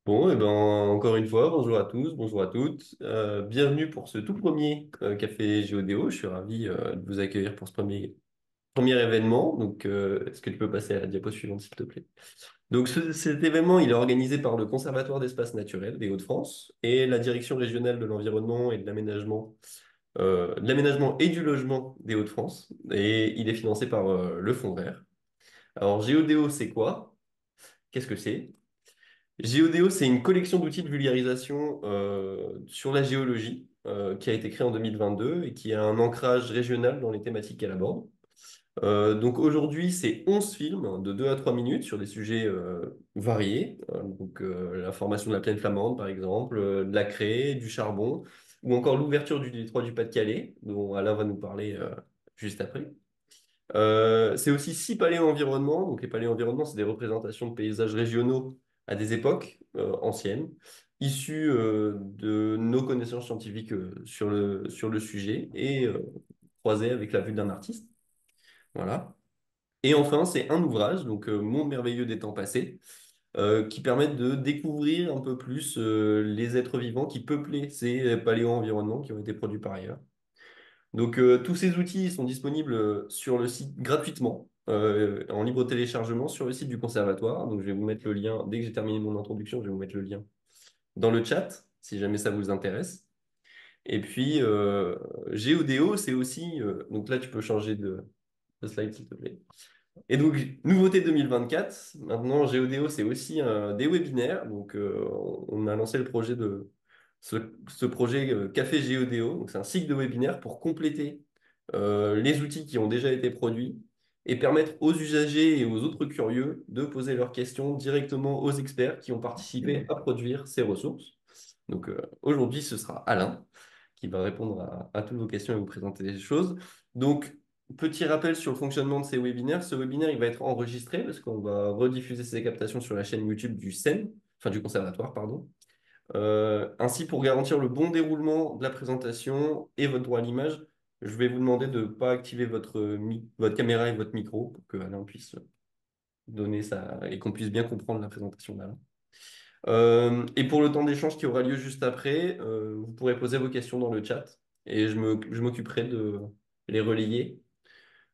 Bon, et ben encore une fois, bonjour à tous, bonjour à toutes. Bienvenue pour ce tout premier Café Géodéo. Je suis ravi de vous accueillir pour ce premier événement. Donc, est-ce que tu peux passer à la diapo suivante, s'il te plaît? Donc, cet événement, il est organisé par le Conservatoire d'espaces naturels des Hauts-de-France et la Direction régionale de l'environnement et de l'aménagement et du logement des Hauts-de-France. Et il est financé par le Fonds Vert. Alors, Géodéo, c'est quoi? Qu'est-ce que c'est? Géodéo, c'est une collection d'outils de vulgarisation sur la géologie qui a été créée en 2022 et qui a un ancrage régional dans les thématiques qu'elle aborde. Donc aujourd'hui, c'est 11 films de 2 à 3 minutes sur des sujets variés. La formation de la plaine flamande, par exemple, de la craie, du charbon, ou encore l'ouverture du détroit du Pas-de-Calais, dont Alain va nous parler juste après. C'est aussi 6 paléo-environnements. Donc, les paléo-environnements, c'est des représentations de paysages régionaux à des époques anciennes, issues de nos connaissances scientifiques sur le sujet et croisées avec la vue d'un artiste. Voilà. Et enfin, c'est un ouvrage, donc Monde merveilleux des temps passés, qui permettent de découvrir un peu plus les êtres vivants qui peuplaient ces paléo-environnements qui ont été produits par ailleurs. Donc, tous ces outils sont disponibles sur le site gratuitement, en libre téléchargement sur le site du conservatoire. Donc, je vais vous mettre le lien, dès que j'ai terminé mon introduction, je vais vous mettre le lien dans le chat, si jamais ça vous intéresse. Et puis, Géodéo, c'est aussi, donc là, tu peux changer de slide, s'il te plaît. Et donc, nouveauté 2024, maintenant, Géodéo, c'est aussi des webinaires. Donc, on a lancé le projet ce, ce projet Café Géodéo. Donc, c'est un cycle de webinaires pour compléter les outils qui ont déjà été produits et permettre aux usagers et aux autres curieux de poser leurs questions directement aux experts qui ont participé à produire ces ressources. Donc, aujourd'hui, ce sera Alain qui va répondre à toutes vos questions et vous présenter des choses. Donc, petit rappel sur le fonctionnement de ces webinaires. Ce webinaire, il va être enregistré parce qu'on va rediffuser ces captations sur la chaîne YouTube du CEN, enfin du conservatoire, pardon. Ainsi, pour garantir le bon déroulement de la présentation et votre droit à l'image, je vais vous demander de ne pas activer votre caméra et votre micro pour que Alain puisse donner ça et qu'on puisse bien comprendre la présentation d'Alain. Et pour le temps d'échange qui aura lieu juste après, vous pourrez poser vos questions dans le chat et je m'occuperai de les relayer.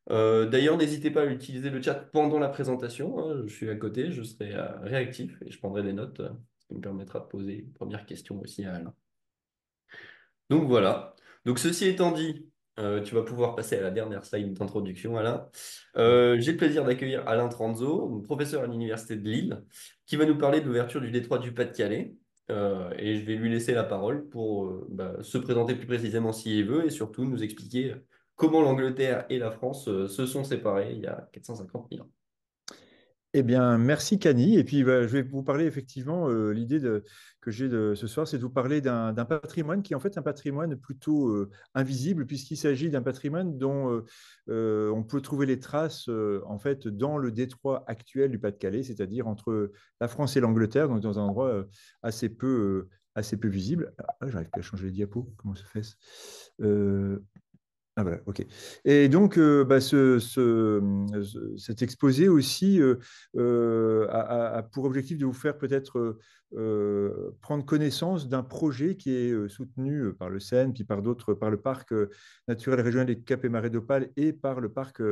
D'ailleurs, n'hésitez pas à utiliser le chat pendant la présentation, hein. Je suis à côté, je serai réactif et je prendrai des notes, ce qui me permettra de poser une première question aussi à Alain. Donc voilà. Donc ceci étant dit, tu vas pouvoir passer à la dernière slide d'introduction, Alain. J'ai le plaisir d'accueillir Alain Tranzo, donc professeur à l'Université de Lille, qui va nous parler de l'ouverture du détroit du Pas-de-Calais. Et je vais lui laisser la parole pour se présenter plus précisément s'il veut et surtout nous expliquer comment l'Angleterre et la France se sont séparés il y a 450 000 ans. Eh bien, merci Cani. Et puis, je vais vous parler effectivement, que j'ai de ce soir, c'est de vous parler d'un patrimoine qui est en fait un patrimoine plutôt invisible, puisqu'il s'agit d'un patrimoine dont on peut trouver les traces en fait dans le détroit actuel du Pas-de-Calais, c'est-à-dire entre la France et l'Angleterre, donc dans un endroit assez peu visible. Ah, j'arrive pas à changer les diapos. Comment ça se fait? Ah voilà, ok. Et donc, cet exposé aussi a pour objectif de vous faire peut-être prendre connaissance d'un projet qui est soutenu par le CEN, puis par d'autres, par le parc naturel régional des Caps et Marais d'Opale et par le parc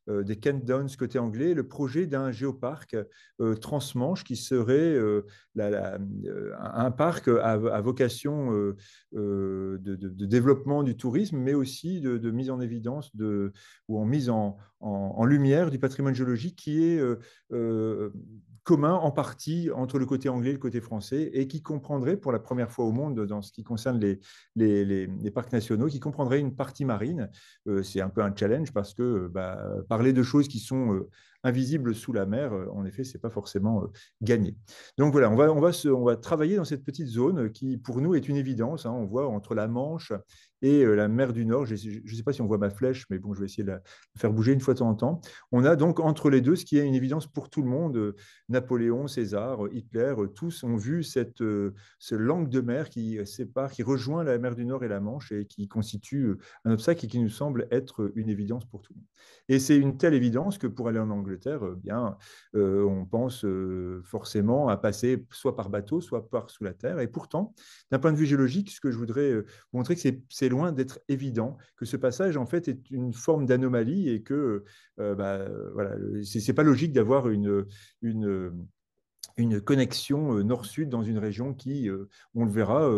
des Kent Downs côté anglais, le projet d'un géoparc transmanche qui serait un parc à vocation de développement du tourisme, mais aussi de mise en évidence ou en mise en lumière du patrimoine géologique qui est euh, commun en partie entre le côté anglais et le côté français et qui comprendrait pour la première fois au monde dans ce qui concerne les parcs nationaux, qui comprendrait une partie marine. C'est un peu un challenge parce que parler de choses qui sont invisibles sous la mer, en effet, c'est pas forcément gagné. Donc voilà, on va travailler dans cette petite zone qui, pour nous, est une évidence, hein. On voit entre la Manche et la mer du Nord, je ne sais pas si on voit ma flèche, mais bon, je vais essayer de la faire bouger une fois de temps en temps. On a donc entre les deux ce qui est une évidence pour tout le monde. Napoléon, César, Hitler, tous ont vu ce langue de mer qui sépare, qui rejoint la mer du Nord et la Manche et qui constitue un obstacle et qui nous semble être une évidence pour tout le monde. Et c'est une telle évidence que pour aller en Angleterre, Angleterre, on pense forcément à passer soit par bateau, soit par sous la terre. Et pourtant, d'un point de vue géologique, ce que je voudrais vous montrer que c'est loin d'être évident, que ce passage en fait est une forme d'anomalie et que voilà, c'est pas logique d'avoir une, une connexion nord-sud dans une région qui, on le verra,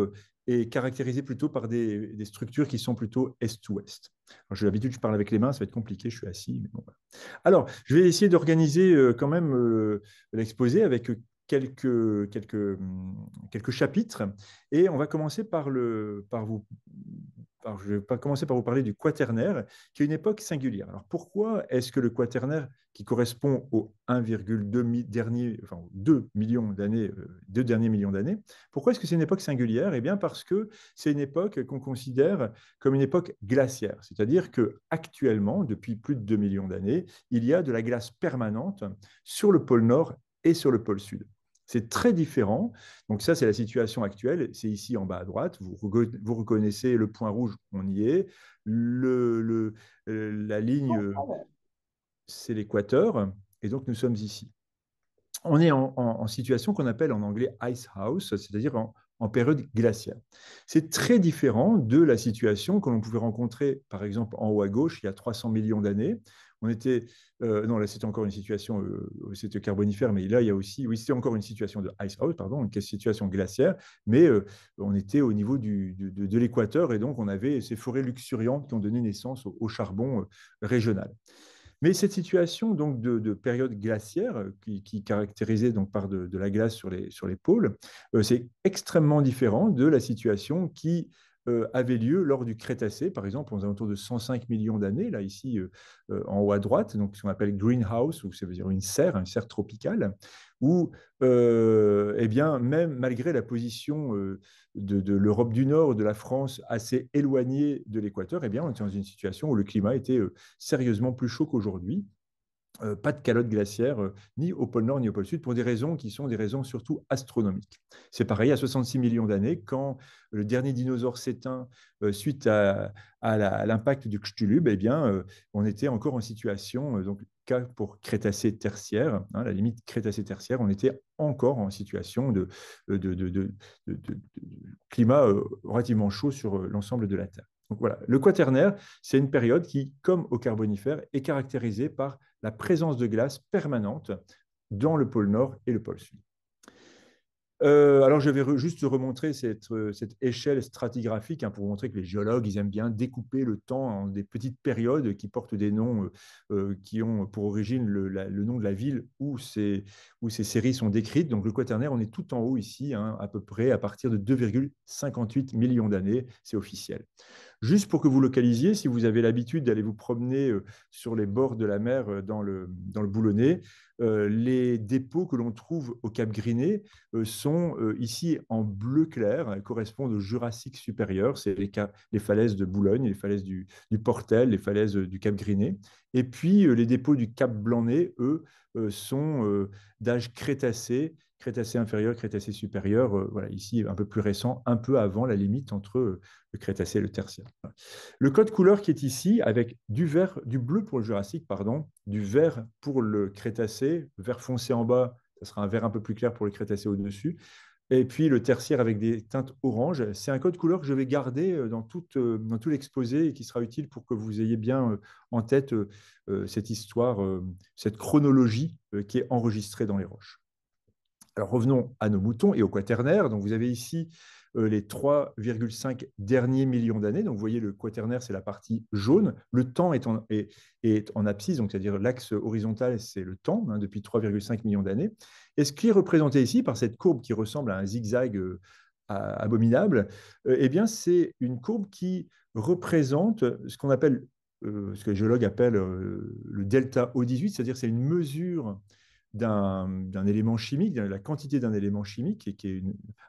est caractérisée plutôt par des structures qui sont plutôt est-ouest. J'ai l'habitude, je parle avec les mains, ça va être compliqué, je suis assis. Mais bon, voilà. Alors, je vais essayer d'organiser quand même l'exposé avec quelques chapitres. Et on va commencer je vais pas commencer par vous parler du Quaternaire, qui est une époque singulière. Alors pourquoi est-ce que le Quaternaire, qui correspond aux 1,2 dernier, enfin, 2 millions d'années, 2 derniers millions d'années, pourquoi est-ce que c'est une époque singulière? Eh bien parce que c'est une époque qu'on considère comme une époque glaciaire, c'est-à-dire que actuellement, depuis plus de 2 millions d'années, il y a de la glace permanente sur le pôle Nord et sur le pôle Sud. C'est très différent. Donc ça, c'est la situation actuelle. C'est ici en bas à droite. Vous reconnaissez le point rouge, on y est. La ligne, c'est l'équateur. Et donc, nous sommes ici. On est en situation qu'on appelle en anglais ice house, c'est-à-dire en période glaciaire. C'est très différent de la situation que l'on pouvait rencontrer, par exemple, en haut à gauche, il y a 300 millions d'années. On était, non, là, c'était encore une situation, c'était carbonifère, mais là, il y a aussi, oui, c'était encore une situation de ice house, pardon, une situation glaciaire, mais on était au niveau de l'équateur, et donc on avait ces forêts luxuriantes qui ont donné naissance au charbon régional. Mais cette situation donc de période glaciaire qui caractérisée donc par de la glace sur les pôles, c'est extrêmement différent de la situation qui avait lieu lors du Crétacé, par exemple, aux alentours de 105 millions d'années, là ici en haut à droite, donc ce qu'on appelle greenhouse, ou ça veut dire une serre tropicale, où eh bien, même malgré la position de l'Europe du Nord, de la France assez éloignée de l'équateur, eh bien, on était dans une situation où le climat était sérieusement plus chaud qu'aujourd'hui. Pas de calotte glaciaire, ni au pôle Nord ni au pôle Sud, pour des raisons qui sont des raisons surtout astronomiques. C'est pareil à 66 millions d'années, quand le dernier dinosaure s'éteint suite à l'impact du Ch'tulup, eh bien, on était encore en situation, donc cas pour Crétacé tertiaire, hein, la limite Crétacé tertiaire, on était encore en situation de climat relativement chaud sur l'ensemble de la Terre. Donc voilà, le Quaternaire, c'est une période qui, comme au Carbonifère, est caractérisée par la présence de glace permanente dans le pôle Nord et le pôle Sud. Alors, je vais juste remontrer cette échelle stratigraphique pour vous montrer que les géologues, ils aiment bien découper le temps en des petites périodes qui portent des noms qui ont pour origine le nom de la ville où ces séries sont décrites. Donc, le Quaternaire, on est tout en haut ici, à peu près à partir de 2,58 millions d'années, c'est officiel. Juste pour que vous localisiez, si vous avez l'habitude d'aller vous promener sur les bords de la mer dans le Boulonnais, les dépôts que l'on trouve au Cap Griné sont ici en bleu clair, elles correspondent au Jurassique supérieur, c'est les falaises de Boulogne, les falaises du Portel, les falaises du Cap Griné. Et puis les dépôts du Cap Blanc-Nez, eux, sont d'âge Crétacé inférieur, Crétacé supérieur, voilà, ici un peu plus récent, un peu avant la limite entre le Crétacé et le Tertiaire. Le code couleur qui est ici, avec du bleu pour le Jurassique, pardon, du vert pour le Crétacé, vert foncé en bas, ça sera un vert un peu plus clair pour le Crétacé au-dessus, et puis le Tertiaire avec des teintes orange. C'est un code couleur que je vais garder dans tout l'exposé et qui sera utile pour que vous ayez bien en tête cette histoire, cette chronologie qui est enregistrée dans les roches. Alors revenons à nos moutons et au Quaternaire. Donc vous avez ici les 3,5 derniers millions d'années. Donc vous voyez, le Quaternaire, c'est la partie jaune. Le temps est en abscisse, donc c'est-à-dire l'axe horizontal, c'est le temps, depuis 3,5 millions d'années. Et ce qui est représenté ici par cette courbe qui ressemble à un zigzag abominable, eh bien c'est une courbe qui représente ce qu'on appelle, ce que les géologues appellent le delta O18, c'est-à-dire c'est une mesure d'un élément chimique, de la quantité d'un élément chimique, qui est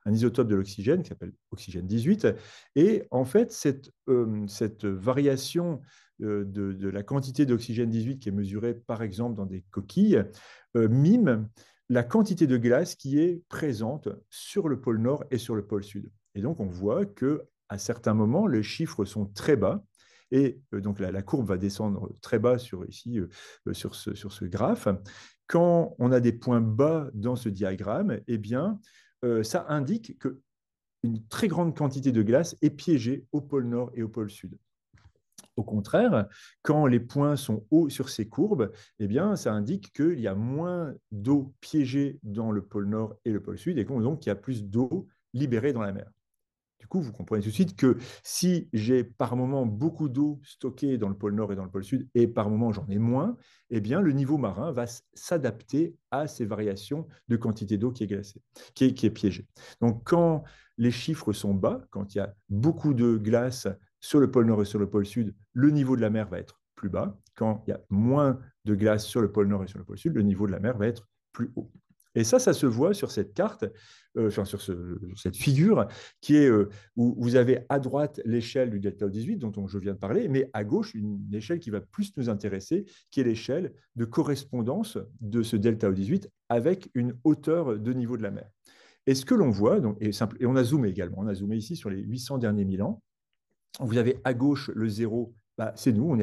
un isotope de l'oxygène, qui s'appelle oxygène 18. Et en fait, cette variation de la quantité d'oxygène 18 qui est mesurée, par exemple, dans des coquilles, mime la quantité de glace qui est présente sur le pôle Nord et sur le pôle Sud. Et donc, on voit qu'à certains moments, les chiffres sont très bas, Et donc la courbe va descendre très bas ici, sur ce graphe. Quand on a des points bas dans ce diagramme, eh bien, ça indique qu'une très grande quantité de glace est piégée au pôle Nord et au pôle Sud. Au contraire, quand les points sont hauts sur ces courbes, eh bien, ça indique qu'il y a moins d'eau piégée dans le pôle Nord et le pôle Sud, et donc il y a plus d'eau libérée dans la mer. Du coup, vous comprenez tout de suite que si j'ai par moment beaucoup d'eau stockée dans le pôle Nord et dans le pôle Sud, et par moment j'en ai moins, eh bien, le niveau marin va s'adapter à ces variations de quantité d'eau qui est glacée, qui est piégée. Donc, quand les chiffres sont bas, quand il y a beaucoup de glace sur le pôle Nord et sur le pôle Sud, le niveau de la mer va être plus bas. Quand il y a moins de glace sur le pôle Nord et sur le pôle Sud, le niveau de la mer va être plus haut. Et ça se voit sur cette carte, cette figure, qui est où vous avez à droite l'échelle du delta O18 dont je viens de parler, mais à gauche une échelle qui va plus nous intéresser, qui est l'échelle de correspondance de ce delta O18 avec une hauteur de niveau de la mer. Et ce que l'on voit, donc, et on a zoomé également, on a zoomé ici sur les 800 derniers 1000 ans, vous avez à gauche le zéro, bah, c'est nous,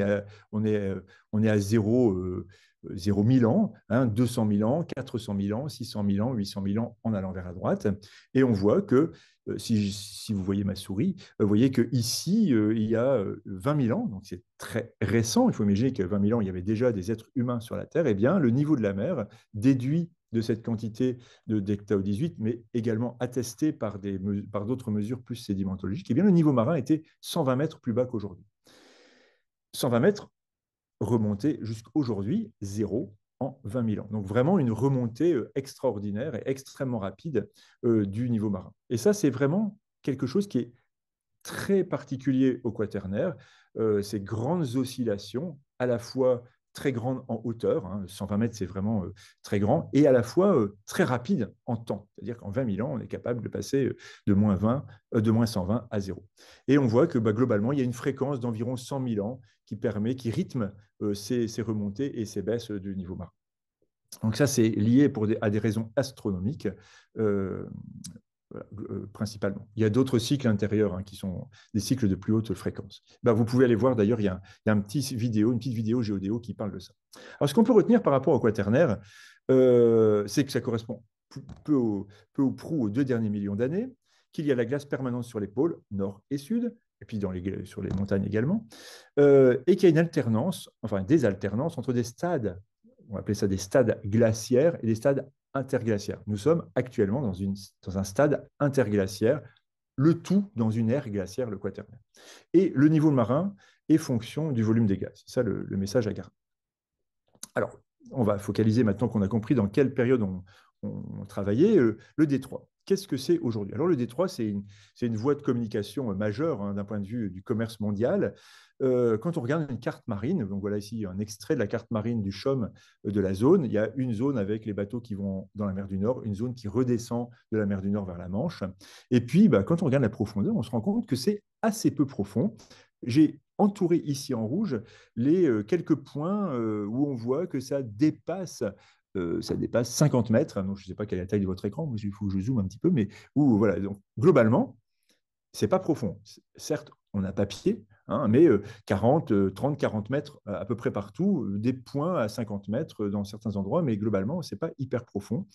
on est à zéro, 0 000 ans, hein, 200 000 ans, 400 000 ans, 600 000 ans, 800 000 ans en allant vers la droite. Et on voit que, si vous voyez ma souris, vous voyez qu'ici, il y a 20 000 ans, donc c'est très récent. Il faut imaginer que 20 000 ans, il y avait déjà des êtres humains sur la Terre. Eh bien, le niveau de la mer déduit de cette quantité de delta O18, mais également attesté par d'autres mesures plus sédimentologiques, eh bien, le niveau marin était 120 mètres plus bas qu'aujourd'hui. 120 mètres remonté jusqu'aujourd'hui, zéro en 20 000 ans. Donc vraiment une remontée extraordinaire et extrêmement rapide du niveau marin. Et ça, c'est vraiment quelque chose qui est très particulier au quaternaire, ces grandes oscillations, à la fois très grandes en hauteur, hein, 120 mètres c'est vraiment très grand, et à la fois très rapide en temps. C'est-à-dire qu'en 20 000 ans, on est capable de passer de moins 120 à zéro. Et on voit que globalement, il y a une fréquence d'environ 100 000 ans qui rythme ces remontées et ces baisses du niveau marin. Donc ça, c'est lié à des raisons astronomiques. Euh, principalement. Il y a d'autres cycles intérieurs hein, qui sont des cycles de plus haute fréquence. Ben, vous pouvez aller voir, d'ailleurs, il y a une petite vidéo Géodéo qui parle de ça. Alors, ce qu'on peut retenir par rapport au quaternaire, c'est que ça correspond peu ou prou aux 2 derniers millions d'années, qu'il y a la glace permanente sur les pôles, nord et sud, et puis sur les montagnes également, et qu'il y a une alternance, enfin des alternances entre des stades, on va appeler ça des stades glaciaires et des stades interglaciaire. Nous sommes actuellement dans un stade interglaciaire, le tout dans une ère glaciaire, le quaternaire. Et le niveau marin est fonction du volume des gaz. C'est ça le message à garder. Alors, on va focaliser maintenant qu'on a compris dans quelle période on travaillait, le Détroit. Qu'est-ce que c'est aujourd'hui? Alors, le Détroit, c'est une voie de communication majeure hein, d'un point de vue du commerce mondial. Quand on regarde une carte marine, donc voilà ici un extrait de la carte marine du CHOM de la zone, il y a une zone avec les bateaux qui vont dans la mer du Nord, une zone qui redescend de la mer du Nord vers la Manche. Et puis, quand on regarde la profondeur, on se rend compte que c'est assez peu profond. J'ai entouré ici en rouge les quelques points où on voit que ça dépasse 50 mètres. Donc, je ne sais pas quelle est la taille de votre écran, mais il faut que je zoome un petit peu, mais où, voilà, donc, globalement, c'est pas profond. Certes, on a papier, hein, mais 30, 40 mètres à peu près partout, des points à 50 mètres dans certains endroits, mais globalement, c'est pas hyper profond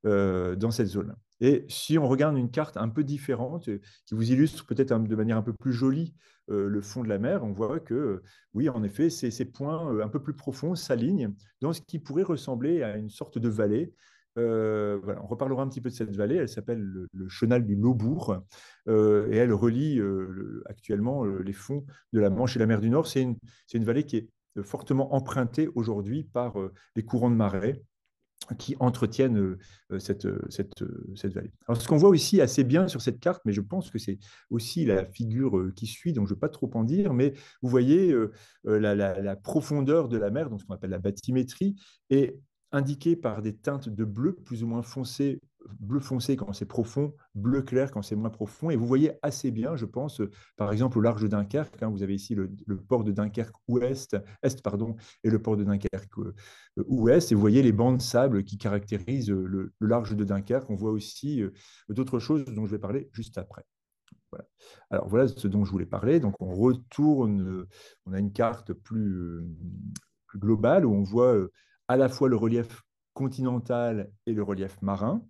dans cette zone. Et si on regarde une carte un peu différente, qui vous illustre peut-être de manière un peu plus jolie le fond de la mer, on voit que, oui, en effet, ces points un peu plus profonds s'alignent dans ce qui pourrait ressembler à une sorte de vallée. Voilà, on reparlera un petit peu de cette vallée. Elle s'appelle le chenal du Laubourg et elle relie actuellement les fonds de la Manche et la mer du Nord. C'est une vallée qui est fortement empruntée aujourd'hui par les courants de marée qui entretiennent cette vallée. Alors, ce qu'on voit aussi assez bien sur cette carte, mais je pense que c'est aussi la figure qui suit, donc je ne veux pas trop en dire, mais vous voyez la profondeur de la mer, donc ce qu'on appelle la bathymétrie, est indiquée par des teintes de bleu plus ou moins foncé, bleu foncé quand c'est profond, bleu clair quand c'est moins profond. Et vous voyez assez bien, je pense, par exemple au large de Dunkerque, hein, vous avez ici le port de Dunkerque est, pardon, et le port de Dunkerque ouest, et vous voyez les bancs de sable qui caractérisent le large de Dunkerque. On voit aussi d'autres choses dont je vais parler juste après. Voilà. Alors voilà ce dont je voulais parler. Donc on retourne, on a une carte plus globale où on voit à la fois le relief continental et le relief marin.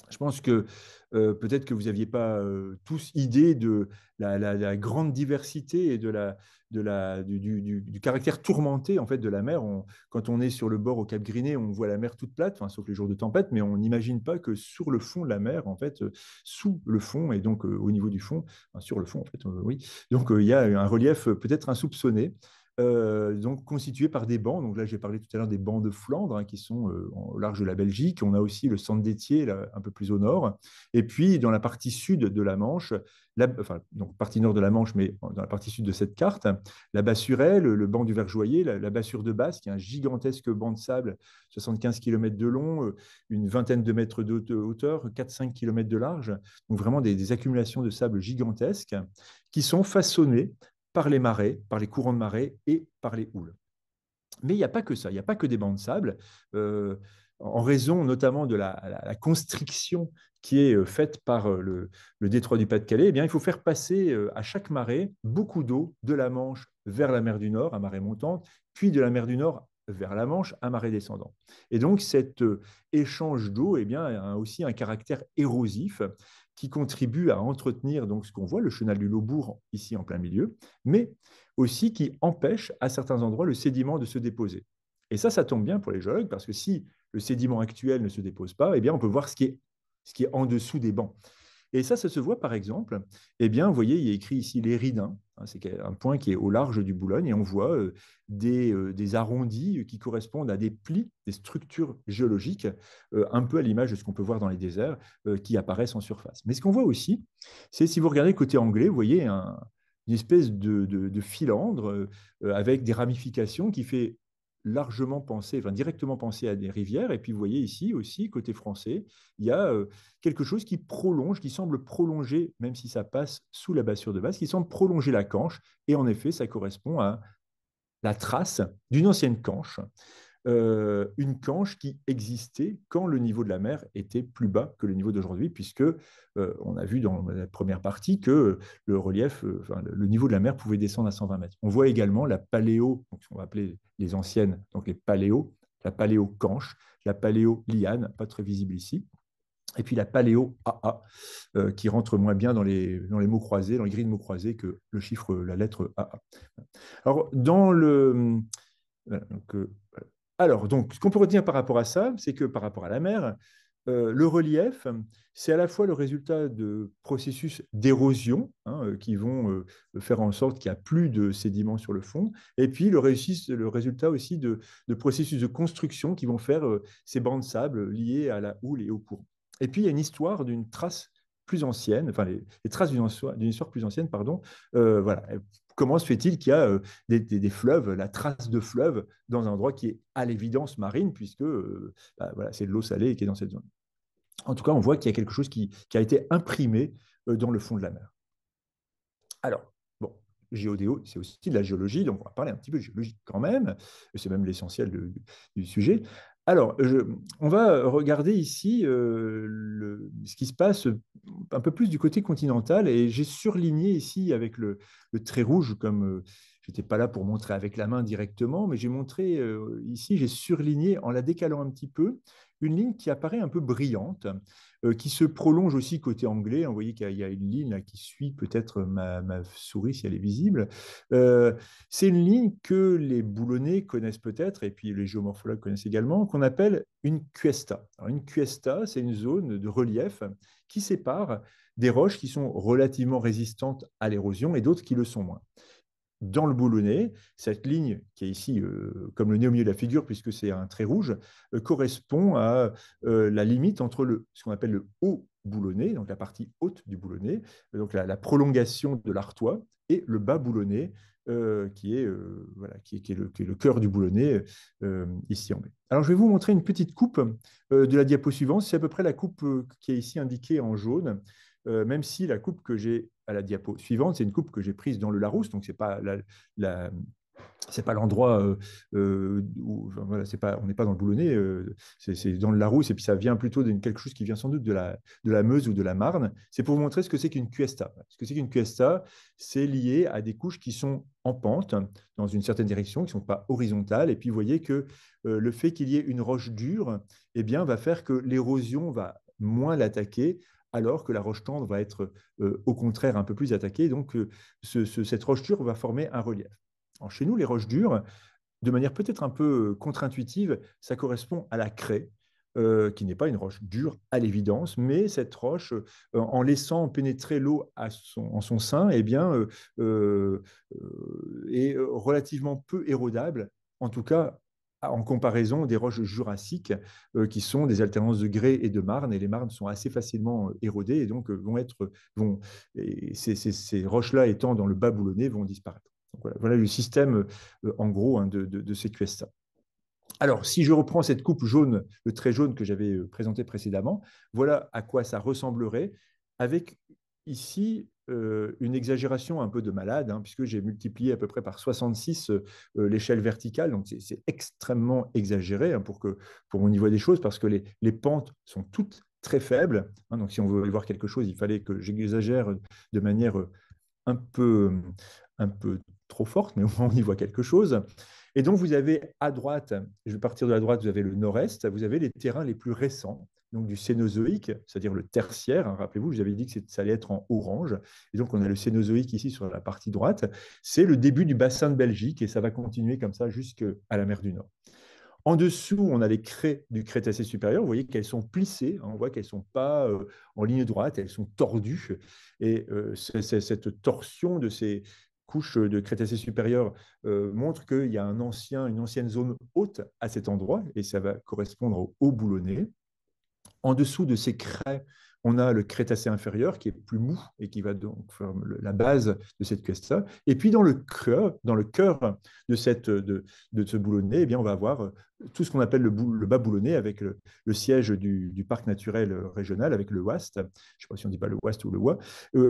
Je pense que peut-être que vous n'aviez pas tous idée de la grande diversité et du caractère tourmenté en fait, de la mer. Quand on est sur le bord au Cap Griné, on voit la mer toute plate, enfin, sauf les jours de tempête, mais on n'imagine pas que sur le fond de la mer, en fait, sous le fond, et donc au niveau du fond, enfin, sur le fond, en fait, oui. Donc il y a un relief peut-être insoupçonné. Donc constitué par des bancs. Donc là, j'ai parlé tout à l'heure des bancs de Flandre qui sont au large de la Belgique. On a aussi le centre d'Étier, là, un peu plus au nord. Et puis, dans la partie sud de la Manche, enfin, donc partie nord de la Manche, mais dans la partie sud de cette carte, la Bassurelle, le banc du Verjoyer, la Bassure de Basse, qui est un gigantesque banc de sable, 75 km de long, une vingtaine de mètres de hauteur, 4-5 km de large. Donc vraiment des accumulations de sable gigantesques qui sont façonnées par les marées, par les courants de marée et par les houles. Mais il n'y a pas que ça, il n'y a pas que des bancs de sable. En raison notamment de la constriction qui est faite par le détroit du Pas-de-Calais, eh bien, il faut faire passer à chaque marée beaucoup d'eau de la Manche vers la mer du Nord à marée montante, puis de la mer du Nord vers la Manche à marée descendante. Et donc cet échange d'eau eh bien, a aussi un caractère érosif qui contribue à entretenir donc, ce qu'on voit, le chenal du Laubourg ici en plein milieu, mais aussi qui empêche à certains endroits le sédiment de se déposer. Et ça tombe bien pour les géologues parce que si le sédiment actuel ne se dépose pas, eh bien, on peut voir ce qui est en dessous des bancs. Et ça se voit par exemple, eh bien, vous voyez, il y a écrit ici les Ridins, hein, c'est un point qui est au large du Boulogne, et on voit des arrondis qui correspondent à des plis, des structures géologiques, un peu à l'image de ce qu'on peut voir dans les déserts, qui apparaissent en surface. Mais ce qu'on voit aussi, c'est si vous regardez côté anglais, vous voyez une espèce de filandre avec des ramifications qui fait largement penser, enfin directement penser à des rivières. Et puis vous voyez ici aussi, côté français, il y a quelque chose qui prolonge, qui semble prolonger, même si ça passe sous la Bassure de Basse, qui semble prolonger la Canche. Et en effet, ça correspond à la trace d'une ancienne Canche, une canche qui existait quand le niveau de la mer était plus bas que le niveau d'aujourd'hui, puisque on a vu dans la première partie que le relief, enfin, le niveau de la mer pouvait descendre à 120 mètres. On voit également la paléo, donc ce qu'on va appeler les anciennes, donc les paléos, la paléo-canche, la paléo-liane, pas très visible ici, et puis la paléo AA, qui rentre moins bien dans les mots croisés, dans les grilles de mots croisés que le chiffre, la lettre AA. Alors, dans le. Voilà, donc, alors, donc, ce qu'on peut retenir par rapport à ça, c'est que par rapport à la mer, le relief, c'est à la fois le résultat de processus d'érosion hein, qui vont faire en sorte qu'il n'y a plus de sédiments sur le fond, et puis le résultat aussi de processus de construction qui vont faire ces bancs de sable liés à la houle et au courant. Et puis, il y a une histoire d'une trace plus ancienne, enfin les traces d'une histoire plus ancienne, pardon. Voilà. Comment se fait-il qu'il y a des fleuves, la trace de fleuves, dans un endroit qui est à l'évidence marine, puisque bah, voilà, c'est de l'eau salée qui est dans cette zone. En tout cas, on voit qu'il y a quelque chose qui a été imprimé dans le fond de la mer. Alors, bon, géodéo, c'est aussi de la géologie, donc on va parler un petit peu de géologie quand même, c'est même l'essentiel du sujet. Alors, on va regarder ici ce qui se passe un peu plus du côté continental, et j'ai surligné ici avec le trait rouge, comme je n'étais pas là pour montrer avec la main directement, mais j'ai montré ici, j'ai surligné en la décalant un petit peu, une ligne qui apparaît un peu brillante, qui se prolonge aussi côté anglais. Vous voyez qu'il y a une ligne là, qui suit peut-être ma souris si elle est visible. C'est une ligne que les boulonnais connaissent peut-être, et puis les géomorphologues connaissent également, qu'on appelle une cuesta. Alors, une cuesta, c'est une zone de relief qui sépare des roches qui sont relativement résistantes à l'érosion et d'autres qui le sont moins. Dans le boulonnais, cette ligne qui est ici comme le nez au milieu de la figure, puisque c'est un trait rouge, correspond à la limite entre ce qu'on appelle le haut boulonnais, donc la partie haute du boulonnais, donc la prolongation de l'artois, et le bas boulonnais, voilà, qui est le cœur du boulonnais, ici en B. Alors, je vais vous montrer une petite coupe de la diapo suivante. C'est à peu près la coupe qui est ici indiquée en jaune, même si la coupe que j'ai à la diapo suivante, c'est une coupe que j'ai prise dans le Larousse, donc ce n'est pas C'est pas l'endroit où, enfin, voilà, c'est pas, on n'est pas dans le Boulonnais, c'est dans le Larousse, et puis ça vient plutôt de quelque chose qui vient sans doute de la Meuse ou de la Marne. C'est pour vous montrer ce que c'est qu'une cuesta. Ce que c'est qu'une cuesta, c'est lié à des couches qui sont en pente, dans une certaine direction, qui ne sont pas horizontales. Et puis vous voyez que le fait qu'il y ait une roche dure, eh bien, va faire que l'érosion va moins l'attaquer, alors que la roche tendre va être au contraire un peu plus attaquée. Donc cette roche dure va former un relief. Alors, chez nous, les roches dures, de manière peut-être un peu contre-intuitive, ça correspond à la craie, qui n'est pas une roche dure à l'évidence, mais cette roche, en laissant pénétrer l'eau en son sein, eh bien, est relativement peu érodable, en tout cas en comparaison des roches jurassiques, qui sont des alternances de grès et de marne, et les marnes sont assez facilement érodées, et donc et ces roches-là étant dans le bas boulonnais, vont disparaître. Donc voilà le système, en gros, hein, de ces cuesta. Alors, si je reprends cette coupe jaune, le trait jaune que j'avais présenté précédemment, voilà à quoi ça ressemblerait, avec ici une exagération un peu de malade, hein, puisque j'ai multiplié à peu près par 66 l'échelle verticale, donc c'est extrêmement exagéré, hein, pour on y voit des choses, parce que les pentes sont toutes très faibles, hein, donc si on veut y voir quelque chose, il fallait que j'exagère de manière un peu, un peu trop forte, mais au moins on y voit quelque chose. Et donc, vous avez à droite, je vais partir de la droite, vous avez le nord-est, vous avez les terrains les plus récents, donc du Cénozoïque, c'est-à-dire le tertiaire. Hein, rappelez-vous, je vous avais dit que ça allait être en orange. Et donc, on a le Cénozoïque ici sur la partie droite. C'est le début du bassin de Belgique et ça va continuer comme ça jusqu'à la mer du Nord. En dessous, on a les craies du Crétacé supérieur. Vous voyez qu'elles sont plissées, hein, on voit qu'elles ne sont pas en ligne droite, elles sont tordues. Et cette torsion de ces couches de Crétacé supérieur montre qu'il y a une ancienne zone haute à cet endroit, et ça va correspondre au Haut Boulonnais. En dessous de ces craies, on a le Crétacé inférieur qui est plus mou et qui va donc faire la base de cette cuesta. Et puis dans le cœur de ce boulonnais, eh bien, on va avoir tout ce qu'on appelle le bas boulonnais avec le siège du parc naturel régional, avec le Ouast, je ne sais pas si on dit pas le Ouast ou le Oie,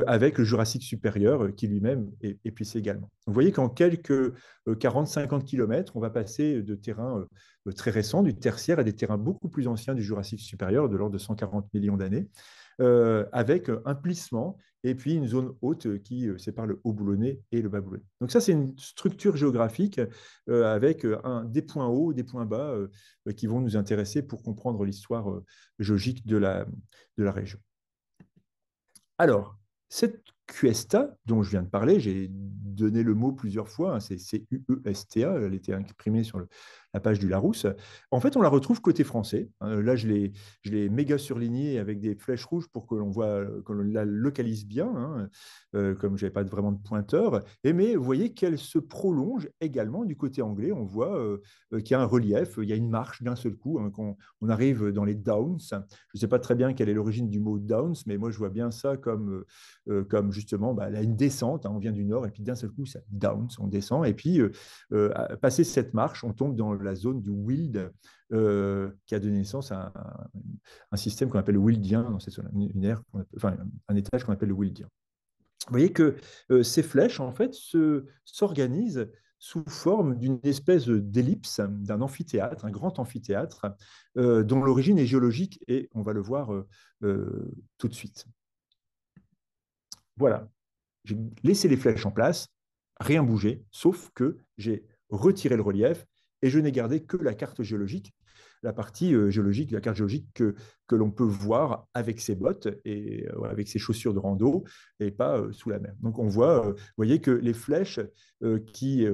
avec le Jurassique supérieur qui lui-même est plissé également. Vous voyez qu'en quelques 40-50 km, on va passer de terrains très récents, du tertiaire, à des terrains beaucoup plus anciens du Jurassique supérieur, de l'ordre de 140 millions d'années, avec un plissement et puis une zone haute qui sépare le haut boulonnais et le bas boulonnais. Donc ça, c'est une structure géographique avec des points hauts, des points bas qui vont nous intéresser pour comprendre l'histoire géologique de la région. Alors, cette cuesta dont je viens de parler, j'ai donné le mot plusieurs fois, hein, c'est CUESTA, elle était imprimée sur la page du Larousse. En fait, on la retrouve côté français. Hein, là, je l'ai méga surligné avec des flèches rouges pour que l'on voit, que l'on la localise bien, hein, comme je n'avais pas vraiment de pointeur. Mais vous voyez qu'elle se prolonge également du côté anglais. On voit qu'il y a un relief, il y a une marche d'un seul coup, hein, quand on arrive dans les Downs. Je ne sais pas très bien quelle est l'origine du mot Downs, mais moi, je vois bien ça comme justement là, une descente, hein, on vient du nord, et puis d'un seul coup, ça Downs, on descend, et puis passer cette marche, on tombe dans la zone du Wild, qui a donné naissance à un système qu'on appelle le Wildien, dans cette zone, une aire, enfin, un étage qu'on appelle le Wildien. Vous voyez que ces flèches, en fait, s'organisent sous forme d'une espèce d'ellipse, d'un amphithéâtre, un grand amphithéâtre, dont l'origine est géologique, et on va le voir tout de suite. Voilà, j'ai laissé les flèches en place, rien bougé, sauf que j'ai retiré le relief et je n'ai gardé que la carte géologique, la partie géologique, la carte géologique que l'on peut voir avec ses bottes et avec ses chaussures de rando et pas sous la mer. Donc on voit, vous voyez que les flèches qui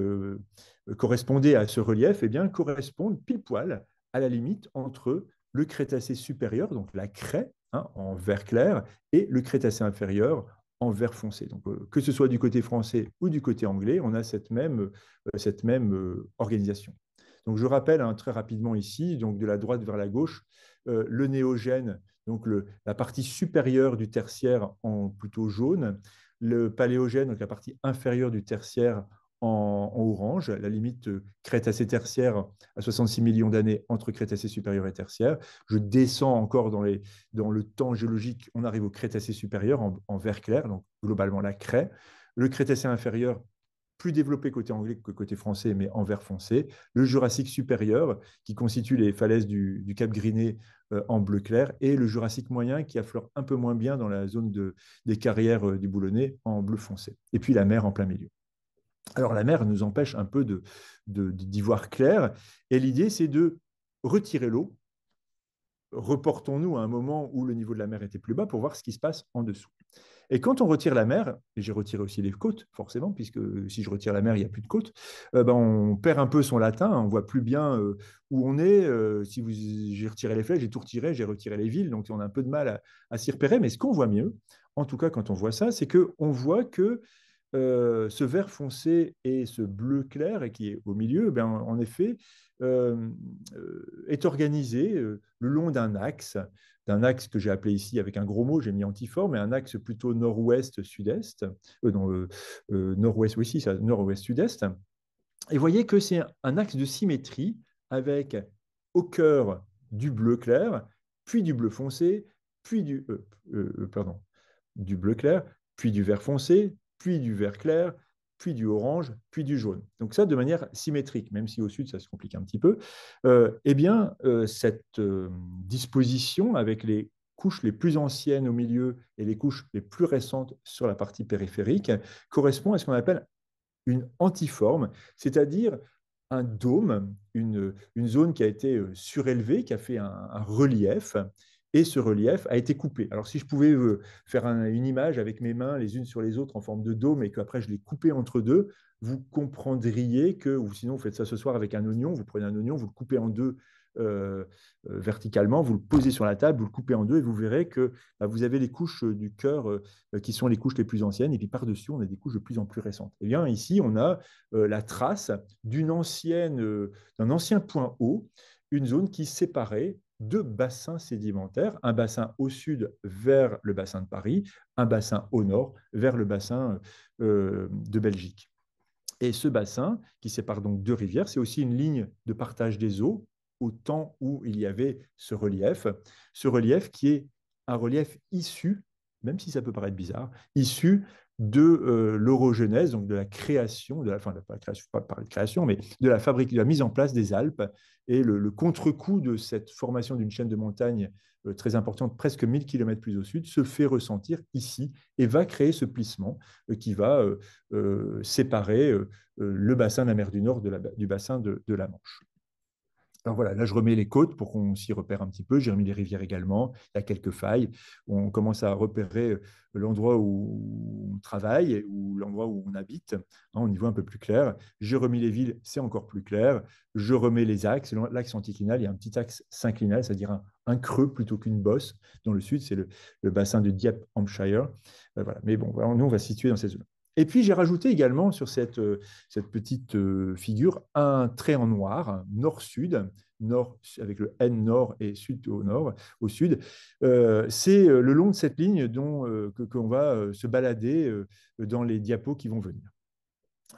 correspondaient à ce relief, eh bien, correspondent pile poil à la limite entre le Crétacé supérieur, donc la craie, hein, en vert clair, et le Crétacé inférieur en vert foncé. Donc, que ce soit du côté français ou du côté anglais, on a cette même organisation. Donc, je rappelle, hein, très rapidement ici, donc de la droite vers la gauche, le néogène, donc la partie supérieure du tertiaire en plutôt jaune, le paléogène, donc la partie inférieure du tertiaire en orange, la limite Crétacé-tertiaire à 66 millions d'années entre Crétacé supérieur et tertiaire. Je descends encore dans le temps géologique, on arrive au Crétacé supérieur en vert clair, donc globalement la craie. Le Crétacé inférieur plus développé côté anglais que côté français, mais en vert foncé. Le Jurassique supérieur, qui constitue les falaises du Cap Griné en bleu clair, et le Jurassique moyen, qui affleure un peu moins bien dans la zone des carrières du Boulonnais en bleu foncé. Et puis la mer en plein milieu. Alors la mer nous empêche un peu d'y voir clair, et l'idée c'est de retirer l'eau. Reportons-nous à un moment où le niveau de la mer était plus bas pour voir ce qui se passe en dessous. Et quand on retire la mer, et j'ai retiré aussi les côtes, forcément, puisque si je retire la mer, il n'y a plus de côtes, ben on perd un peu son latin, on ne voit plus bien où on est. Si j'ai retiré les flèches, j'ai tout retiré, j'ai retiré les villes, donc on a un peu de mal à s'y repérer. Mais ce qu'on voit mieux, en tout cas quand on voit ça, c'est qu'on voit que ce vert foncé et ce bleu clair, et qui est au milieu, ben, en effet, est organisé le long d'un axe que j'ai appelé ici avec un gros mot, j'ai mis antiforme, mais un axe plutôt nord-ouest-sud-est, nord-ouest, oui, si, ça, nord-ouest-sud-est. Et vous voyez que c'est un axe de symétrie avec au cœur du bleu clair, puis du bleu foncé, puis pardon, du bleu clair, puis du vert foncé, puis du vert clair, puis du orange, puis du jaune. Donc ça de manière symétrique, même si au sud ça se complique un petit peu. Eh bien, cette disposition avec les couches les plus anciennes au milieu et les couches les plus récentes sur la partie périphérique correspond à ce qu'on appelle une antiforme, c'est-à-dire un dôme, une zone qui a été surélevée, qui a fait un relief, et ce relief a été coupé. Alors si je pouvais faire une image avec mes mains les unes sur les autres en forme de dôme et qu'après je les coupais entre deux, vous comprendriez que, ou sinon vous faites ça ce soir avec un oignon, vous prenez un oignon, vous le coupez en deux verticalement, vous le posez sur la table, vous le coupez en deux et vous verrez que vous avez les couches du cœur qui sont les couches les plus anciennes, et puis par-dessus, on a des couches de plus en plus récentes. Et bien ici, on a la trace d'un ancien point haut, une zone qui séparait deux bassins sédimentaires, un bassin au sud vers le bassin de Paris, un bassin au nord vers le bassin de Belgique. Et ce bassin, qui sépare donc deux rivières, c'est aussi une ligne de partage des eaux au temps où il y avait ce relief qui est un relief issu, même si ça peut paraître bizarre, issu de l'orogenèse, donc de la création, enfin, pas la création, pas parler de création, mais de la fabrique, de la mise en place des Alpes, et le contre-coup de cette formation d'une chaîne de montagnes très importante, presque 1000 km plus au sud, se fait ressentir ici et va créer ce plissement qui va séparer le bassin de la mer du Nord du bassin de la Manche. Alors voilà, là je remets les côtes pour qu'on s'y repère un petit peu. J'ai remis les rivières également. Il y a quelques failles. On commence à repérer l'endroit où on travaille ou l'endroit où on habite. On y voit un peu plus clair. J'ai remis les villes, c'est encore plus clair. Je remets les axes. L'axe anticlinal, il y a un petit axe synclinal, c'est-à-dire un creux plutôt qu'une bosse. Dans le sud, c'est le bassin de Dieppe, Hampshire. Voilà. Mais bon, voilà, nous, on va se situer dans cette zone. Et puis, j'ai rajouté également sur cette petite figure un trait en noir, nord-sud, nord avec le N nord et sud au nord, au sud. C'est le long de cette ligne qu'on va se balader dans les diapos qui vont venir.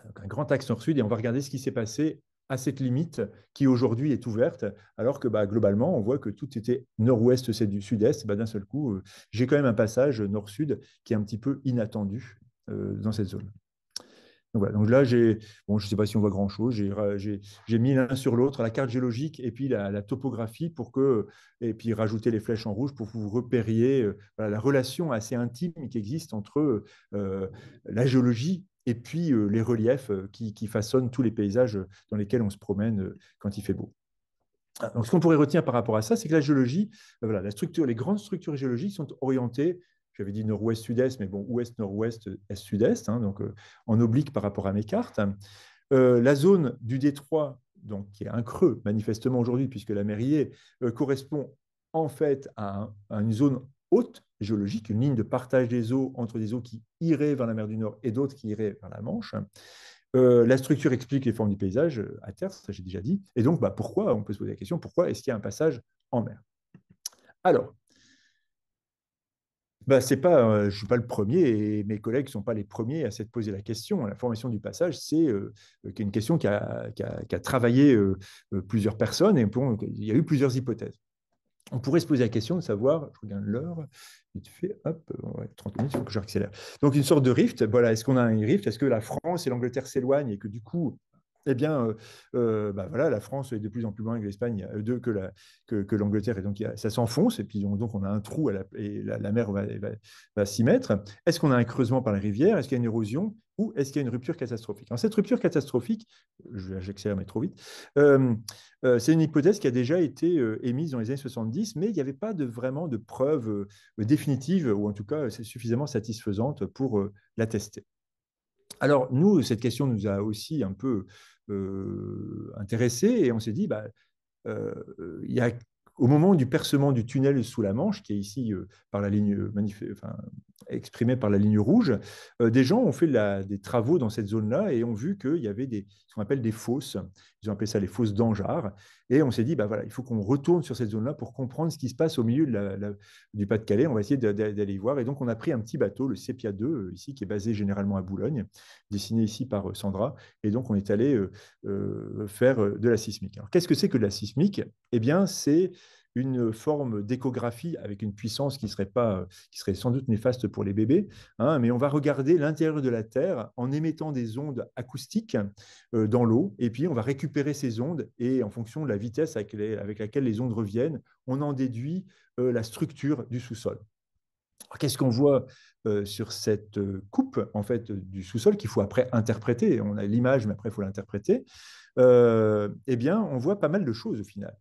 Donc, un grand axe nord-sud, et on va regarder ce qui s'est passé à cette limite qui aujourd'hui est ouverte, alors que globalement, on voit que tout était nord-ouest, c'est du sud-est. D'un seul coup, j'ai quand même un passage nord-sud qui est un petit peu inattendu dans cette zone. Donc, voilà. Donc là, je ne sais pas si on voit grand-chose, j'ai mis l'un sur l'autre la carte géologique et puis la topographie et puis rajouter les flèches en rouge pour que vous repériez voilà, la relation assez intime qui existe entre la géologie et puis les reliefs qui façonnent tous les paysages dans lesquels on se promène quand il fait beau. Donc, ce qu'on pourrait retenir par rapport à ça, c'est que la géologie, voilà, les grandes structures géologiques sont orientées, j'avais dit nord-ouest-sud-est, mais bon, ouest-nord-ouest, est-sud-est, hein, donc en oblique par rapport à mes cartes. La zone du détroit, donc, qui est un creux manifestement aujourd'hui, puisque la mer y est, correspond en fait à une zone haute géologique, une ligne de partage des eaux entre des eaux qui iraient vers la mer du Nord et d'autres qui iraient vers la Manche. La structure explique les formes du paysage à terre, ça j'ai déjà dit. Et donc, pourquoi, on peut se poser la question, pourquoi est-ce qu'il y a un passage en mer? Alors, c'est pas, je ne suis pas le premier et mes collègues ne sont pas les premiers à s'être posé la question. La formation du passage, c'est une question qui a travaillé plusieurs personnes et il y a eu plusieurs hypothèses. on pourrait se poser la question de savoir, je regarde l'heure, vite fait, hop, ouais, 30 minutes, il faut que j'accélère. Donc une sorte de rift, voilà, est-ce qu'on a un rift? Est-ce que la France et l'Angleterre s'éloignent et que du coup, eh bien, bah voilà, la France est de plus en plus loin que l'Espagne, que l'Angleterre, et donc ça s'enfonce, et puis donc on a un trou et la mer va s'y mettre. Est-ce qu'on a un creusement par les rivières? Est-ce qu'il y a une érosion? Ou est-ce qu'il y a une rupture catastrophique? Alors, cette rupture catastrophique, j'accélère mais trop vite, euh, c'est une hypothèse qui a déjà été émise dans les années 70, mais il n'y avait pas vraiment de preuves définitives, ou en tout cas c'est suffisamment satisfaisante pour la tester. Alors, nous, cette question nous a aussi un peu intéressés et on s'est dit, bah, euh, il y a, au moment du percement du tunnel sous la Manche, qui est ici par la ligne enfin, exprimé par la ligne rouge, des gens ont fait des travaux dans cette zone-là et ont vu qu'il y avait ce qu'on appelle des fosses. Ils ont appelé ça les fosses d'Anjar. Et on s'est dit, bah voilà, il faut qu'on retourne sur cette zone-là pour comprendre ce qui se passe au milieu du Pas-de-Calais. On va essayer d'aller y voir. Et donc, on a pris un petit bateau, le Sepia 2, ici, qui est basé généralement à Boulogne, dessiné ici par Sandra. Et donc, on est allé faire de la sismique. Alors, qu'est-ce que c'est que de la sismique? Eh bien, c'est une forme d'échographie avec une puissance qui serait sans doute néfaste pour les bébés, hein, mais on va regarder l'intérieur de la Terre en émettant des ondes acoustiques dans l'eau, et puis on va récupérer ces ondes, et en fonction de la vitesse avec laquelle les ondes reviennent, on en déduit la structure du sous-sol. Qu'est-ce qu'on voit sur cette coupe en fait du sous-sol qu'il faut après interpréter? On a l'image, mais après il faut l'interpréter. Eh bien, on voit pas mal de choses au final.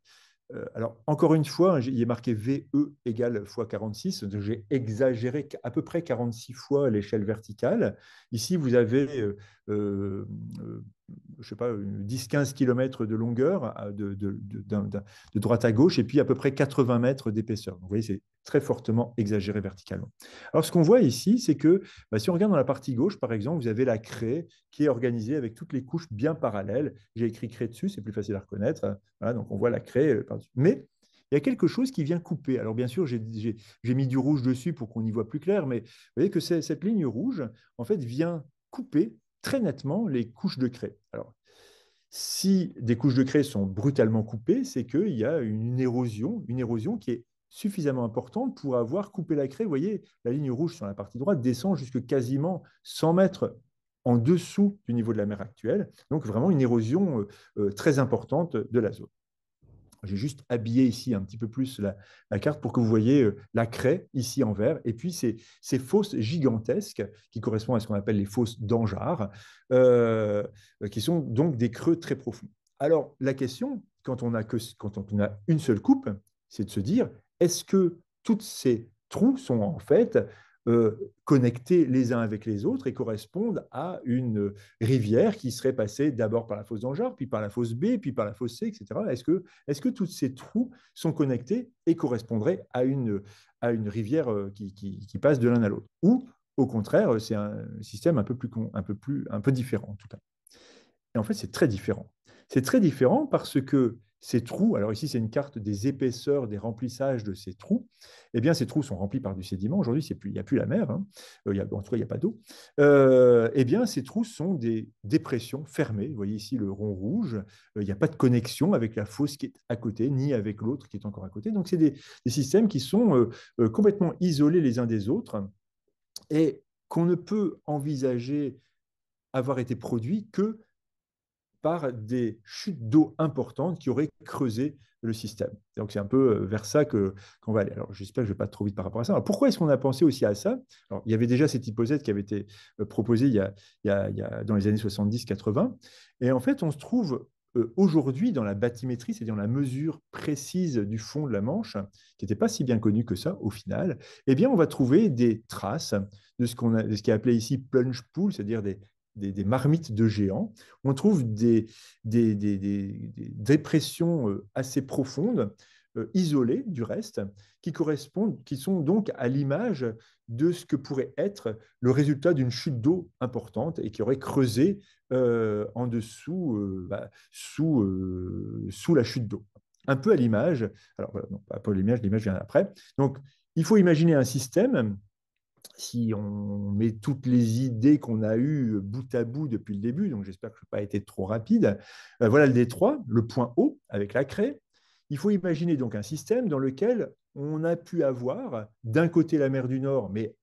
Alors, encore une fois, il est marqué VE égale fois 46, donc j'ai exagéré à peu près 46 fois l'échelle verticale. Ici, vous avez, euh, euh, je sais pas, 10-15 km de longueur de droite à gauche et puis à peu près 80 mètres d'épaisseur. Donc, vous voyez, c'est très fortement exagéré verticalement. Alors, ce qu'on voit ici, c'est que bah, si on regarde dans la partie gauche, par exemple, vous avez la craie qui est organisée avec toutes les couches bien parallèles. J'ai écrit craie dessus, c'est plus facile à reconnaître. Voilà, donc on voit la craie par-dessus. Mais il y a quelque chose qui vient couper. Alors bien sûr, j'ai mis du rouge dessus pour qu'on y voit plus clair, mais vous voyez que cette ligne rouge, en fait, vient couper très nettement les couches de craie. Alors, si des couches de craie sont brutalement coupées, c'est qu'il y a une érosion qui est suffisamment importante pour avoir coupé la craie. Vous voyez, la ligne rouge sur la partie droite descend jusque quasiment 100 mètres en dessous du niveau de la mer actuelle. Donc vraiment une érosion très importante de la zone. J'ai juste habillé ici un petit peu plus la carte pour que vous voyez la craie ici en vert, et puis ces fosses gigantesques qui correspondent à ce qu'on appelle les fosses d'Anjar, qui sont donc des creux très profonds. Alors la question, quand on a une seule coupe, c'est de se dire, est-ce que toutes ces trous sont en fait connectés les uns avec les autres et correspondent à une rivière qui serait passée d'abord par la fosse d'Anjar, puis par la fosse B, puis par la fosse C, etc. Est-ce que tous ces trous sont connectés et correspondraient à une rivière qui passe de l'un à l'autre? Ou au contraire, c'est un système un peu différent en tout cas. Et en fait, c'est très différent. C'est très différent parce que ces trous, alors ici c'est une carte des épaisseurs, des remplissages de ces trous, eh bien ces trous sont remplis par du sédiment. Aujourd'hui, il n'y a plus la mer, hein. En tout cas, il n'y a pas d'eau. Eh bien, ces trous sont des dépressions fermées. Vous voyez ici le rond rouge. Il n'y a pas de connexion avec la fosse qui est à côté, ni avec l'autre qui est encore à côté. Donc, c'est des systèmes qui sont complètement isolés les uns des autres et qu'on ne peut envisager avoir été produits que par des chutes d'eau importantes qui auraient creusé le système. Donc c'est un peu vers ça qu'on va aller. Alors j'espère que je ne vais pas trop vite par rapport à ça. Alors, pourquoi est-ce qu'on a pensé aussi à ça? Alors, il y avait déjà cette hypothèse qui avait été proposée dans les années 70-80. Et en fait, on se trouve aujourd'hui dans la bathymétrie, c'est-à-dire dans la mesure précise du fond de la Manche, qui n'était pas si bien connue que ça au final, eh bien on va trouver des traces de ce qui est appelé ici plunge pool, c'est-à-dire des marmites de géants. On trouve des dépressions assez profondes, isolées du reste, qui sont donc à l'image de ce que pourrait être le résultat d'une chute d'eau importante et qui aurait creusé en dessous, sous la chute d'eau. Un peu à l'image, alors voilà, non, pas à l'image vient après. Donc, il faut imaginer un système si on met toutes les idées qu'on a eues bout à bout depuis le début, donc j'espère que je n'ai pas été trop rapide. Voilà le détroit, le point haut avec la craie. Il faut imaginer donc un système dans lequel on a pu avoir d'un côté la mer du Nord, mais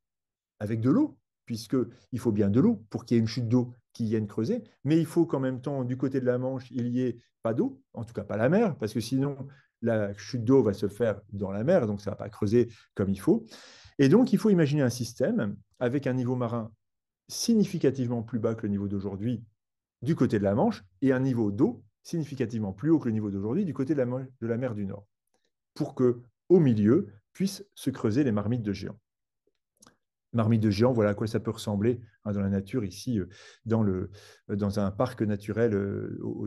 avec de l'eau, puisqu'il faut bien de l'eau pour qu'il y ait une chute d'eau qui vienne creuser, mais il faut qu'en même temps, du côté de la Manche, il n'y ait pas d'eau, en tout cas pas la mer, parce que sinon, la chute d'eau va se faire dans la mer, donc ça ne va pas creuser comme il faut. Et donc, il faut imaginer un système avec un niveau marin significativement plus bas que le niveau d'aujourd'hui du côté de la Manche et un niveau d'eau significativement plus haut que le niveau d'aujourd'hui du côté de la mer du Nord, pour que, au milieu, puissent se creuser les marmites de géants. Marmite de géant, voilà à quoi ça peut ressembler dans la nature ici, dans un parc naturel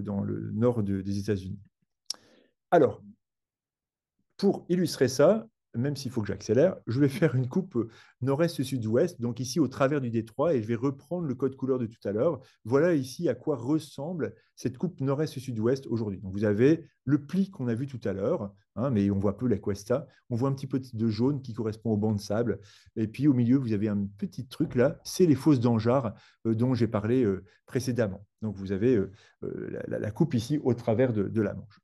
dans le nord des États-Unis. Alors, pour illustrer ça, même s'il faut que j'accélère, je vais faire une coupe nord-est-sud-ouest, donc ici au travers du détroit, et je vais reprendre le code couleur de tout à l'heure. Voilà ici à quoi ressemble cette coupe nord-est-sud-ouest aujourd'hui. Donc vous avez le pli qu'on a vu tout à l'heure, hein, mais on voit peu la cuesta. On voit un petit peu de jaune qui correspond au banc de sable. Et puis au milieu, vous avez un petit truc là, c'est les fosses d'Anjar dont j'ai parlé précédemment. Donc vous avez la coupe ici au travers de la Manche.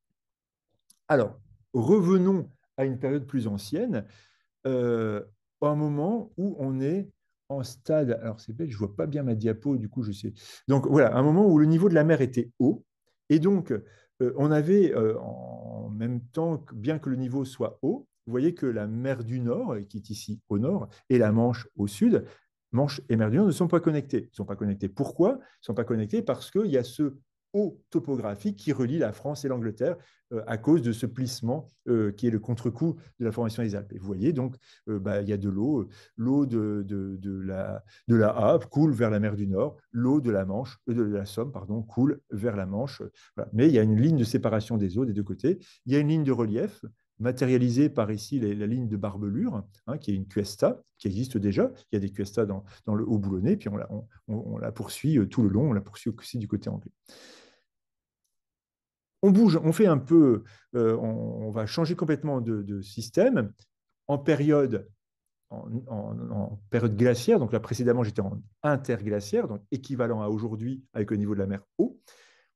Alors, revenons à une période plus ancienne, à un moment où on est en stade. Alors, c'est bête, je ne vois pas bien ma diapo, du coup, je sais. Donc, voilà, un moment où le niveau de la mer était haut. Et donc, on avait en même temps, bien que le niveau soit haut, vous voyez que la mer du Nord, qui est ici au nord, et la Manche au sud, Manche et mer du Nord ne sont pas connectés. Ils ne sont pas connectés. Pourquoi? Ils ne sont pas connectés parce qu'il y a ce haut topographique qui relie la France et l'Angleterre à cause de ce plissement qui est le contre-coup de la formation des Alpes. Et vous voyez, donc, il y a de l'eau. L'eau de la Hape coule vers la mer du Nord. L'eau de la Manche, de la Somme, pardon, coule vers la Manche. Voilà. Mais il y a une ligne de séparation des eaux des deux côtés. Il y a une ligne de relief matérialisée par ici la ligne de Barbelure, hein, qui est une cuesta, qui existe déjà. Il y a des cuestas dans le Haut-Boulonnais, puis on la poursuit tout le long, on la poursuit aussi du côté anglais. On bouge, on fait un peu, on va changer complètement de système en période, en période glaciaire. Donc là, précédemment, j'étais en interglaciaire, donc équivalent à aujourd'hui avec le niveau de la mer haut.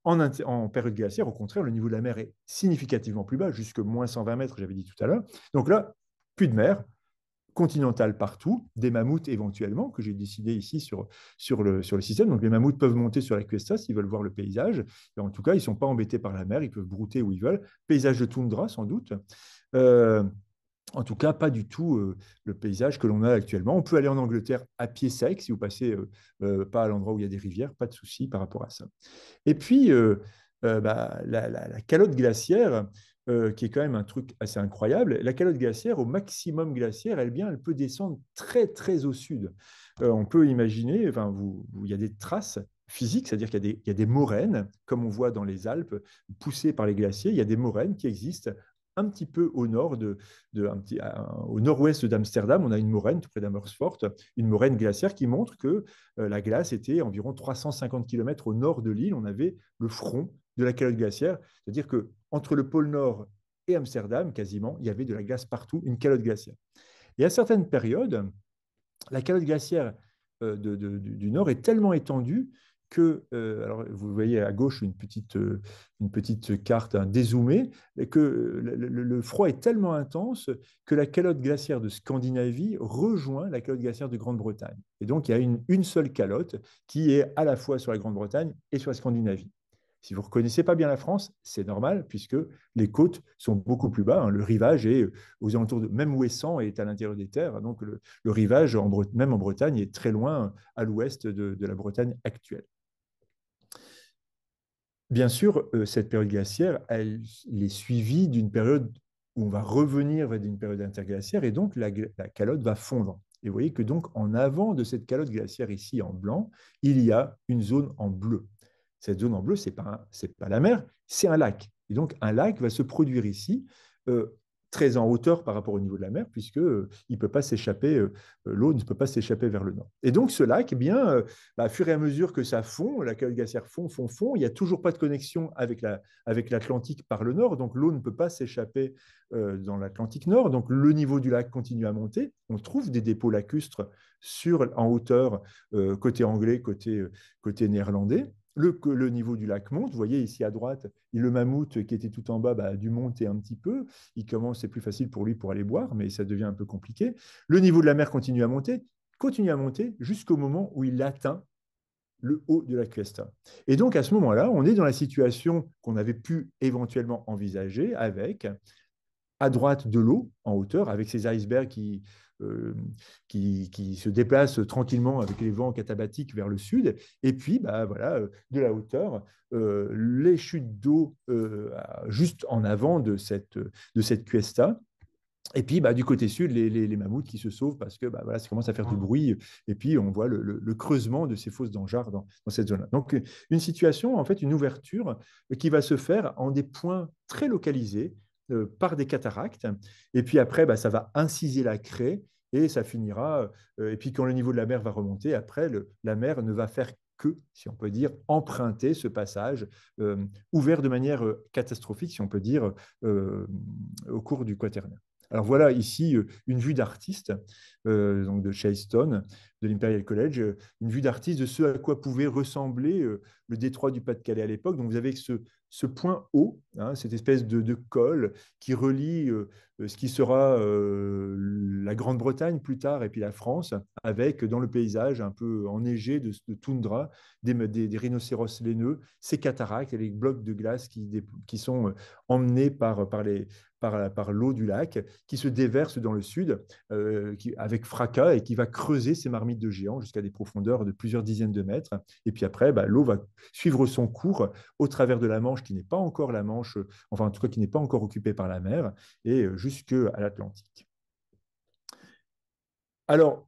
En période glaciaire, au contraire, le niveau de la mer est significativement plus bas, jusque moins 120 mètres, j'avais dit tout à l'heure. Donc là, plus de mer, continentale partout, des mammouths éventuellement, que j'ai décidé ici sur le système. Donc les mammouths peuvent monter sur la cuesta s'ils veulent voir le paysage. Et en tout cas, ils ne sont pas embêtés par la mer, ils peuvent brouter où ils veulent. Paysage de toundra, sans doute. Euh, En tout cas, pas du tout le paysage que l'on a actuellement. On peut aller en Angleterre à pied sec si vous passez pas à l'endroit où il y a des rivières, pas de souci par rapport à ça. Et puis, la calotte glaciaire, qui est quand même un truc assez incroyable, la calotte glaciaire, au maximum glaciaire, elle peut descendre très, très au sud. On peut imaginer, enfin, il y a des traces physiques, c'est-à-dire qu'il y a des moraines, comme on voit dans les Alpes, poussées par les glaciers, il y a des moraines qui existent un petit peu au nord au nord-ouest d'Amsterdam, on a une moraine tout près d'Amersfoort, une moraine glaciaire qui montre que la glace était environ 350 km au nord de l'île. On avait le front de la calotte glaciaire, c'est-à-dire que entre le pôle Nord et Amsterdam, quasiment, il y avait de la glace partout, une calotte glaciaire. Et à certaines périodes, la calotte glaciaire du Nord est tellement étendue que, alors vous voyez à gauche une petite carte dézoomée, que le froid est tellement intense que la calotte glaciaire de Scandinavie rejoint la calotte glaciaire de Grande-Bretagne. Et donc il y a une seule calotte qui est à la fois sur la Grande-Bretagne et sur la Scandinavie. Si vous ne reconnaissez pas bien la France, c'est normal, puisque les côtes sont beaucoup plus bas. Hein. Le rivage est aux alentours de... Même Ouessant est à l'intérieur des terres. Donc le rivage, même en Bretagne, est très loin à l'ouest de la Bretagne actuelle. Bien sûr, cette période glaciaire, elle est suivie d'une période où on va revenir vers une période interglaciaire, et donc la calotte va fondre. Et vous voyez que donc en avant de cette calotte glaciaire ici en blanc, il y a une zone en bleu. Cette zone en bleu, ce n'est pas la mer, c'est un lac. Et donc, un lac va se produire ici, très en hauteur par rapport au niveau de la mer, puisque il peut pas s'échapper, l'eau ne peut pas s'échapper vers le nord. Et donc, ce lac, eh bien, à fur et à mesure que ça fond, la calotte glaciaire fond, il n'y a toujours pas de connexion avec l'Atlantique par le nord, donc l'eau ne peut pas s'échapper dans l'Atlantique Nord. Donc, le niveau du lac continue à monter. On trouve des dépôts lacustres en hauteur, côté anglais, côté néerlandais. le niveau du lac monte. Vous voyez ici à droite, le mammouth qui était tout en bas a dû monter un petit peu. Il commence, c'est plus facile pour lui pour aller boire, mais ça devient un peu compliqué. Le niveau de la mer continue à monter jusqu'au moment où il atteint le haut de la cuesta. Et donc à ce moment-là, on est dans la situation qu'on avait pu éventuellement envisager avec à droite de l'eau en hauteur, avec ces icebergs euh, qui se déplacent tranquillement avec les vents catabatiques vers le sud, et puis bah, voilà, de la hauteur, les chutes d'eau juste en avant de cette cuesta. Et puis, bah, du côté sud, les mammouths qui se sauvent parce que bah, voilà, ça commence à faire du bruit. Et puis, on voit le creusement de ces fosses d'engins dans cette zone-là. Donc, une situation, en fait, une ouverture qui va se faire en des points très localisés par des cataractes. Et puis après, bah, ça va inciser la craie et ça finira. Et puis, quand le niveau de la mer va remonter, après, la mer ne va faire que, si on peut dire, emprunter ce passage ouvert de manière catastrophique, si on peut dire, au cours du Quaternaire. Alors voilà ici une vue d'artiste donc de Shelstone, de l'Imperial College, une vue d'artiste de ce à quoi pouvait ressembler le détroit du Pas-de-Calais à l'époque. Donc vous avez ce point haut, hein, cette espèce de col qui relie ce qui sera la Grande-Bretagne plus tard et puis la France, avec dans le paysage un peu enneigé de toundra des rhinocéros laineux, ces cataractes et les blocs de glace qui sont emmenés par l'eau du lac, qui se déverse dans le sud avec fracas et qui va creuser ces marmites de géants jusqu'à des profondeurs de plusieurs dizaines de mètres. Et puis après, bah, l'eau va suivre son cours au travers de la Manche, qui n'est pas encore la Manche, enfin en tout cas qui n'est pas encore occupée par la mer, et jusqu'à l'Atlantique. Alors,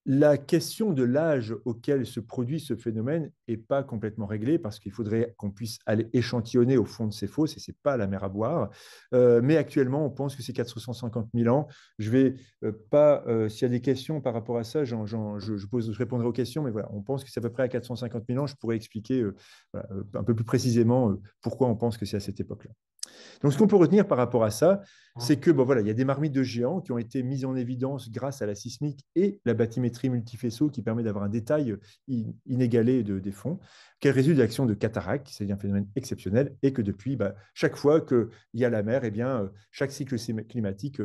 la question de l'âge auquel se produit ce phénomène n'est pas complètement réglée parce qu'il faudrait qu'on puisse aller échantillonner au fond de ces fosses et ce n'est pas la mer à boire. Mais actuellement, on pense que c'est 450 000 ans. Je vais pas, s'il y a des questions par rapport à ça, je répondrai aux questions, mais voilà, on pense que c'est à peu près à 450 000 ans. Je pourrais expliquer voilà, un peu plus précisément pourquoi on pense que c'est à cette époque-là. Donc, ce qu'on peut retenir par rapport à ça, c'est que bon, voilà, il y a des marmites de géants qui ont été mises en évidence grâce à la sismique et la bathymétrie multifaisceau qui permet d'avoir un détail inégalé des fonds, qu'elles résultent d'actions de cataracte, c'est un phénomène exceptionnel, et que depuis, bah, chaque fois qu'il y a la mer, eh bien, chaque cycle climatique,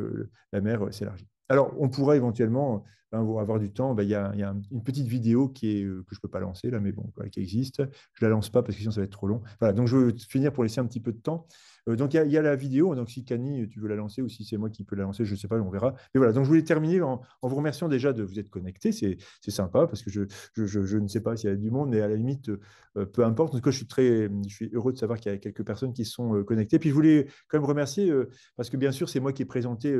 la mer s'élargit. Alors, on pourra éventuellement avoir du temps. Ben, il y a une petite vidéo que je ne peux pas lancer là, mais bon, voilà, qui existe. Je ne la lance pas parce que sinon ça va être trop long. Voilà, donc je veux finir pour laisser un petit peu de temps. Donc il y a la vidéo, donc si Camille, tu veux la lancer ou si c'est moi qui peux la lancer, je ne sais pas, on verra. Mais voilà, donc je voulais terminer en vous remerciant déjà de vous être connecté, c'est sympa parce que je ne sais pas s'il y a du monde, mais à la limite, peu importe. En tout cas, je suis heureux de savoir qu'il y a quelques personnes qui sont connectées. Puis je voulais quand même remercier, parce que bien sûr, c'est moi qui ai présenté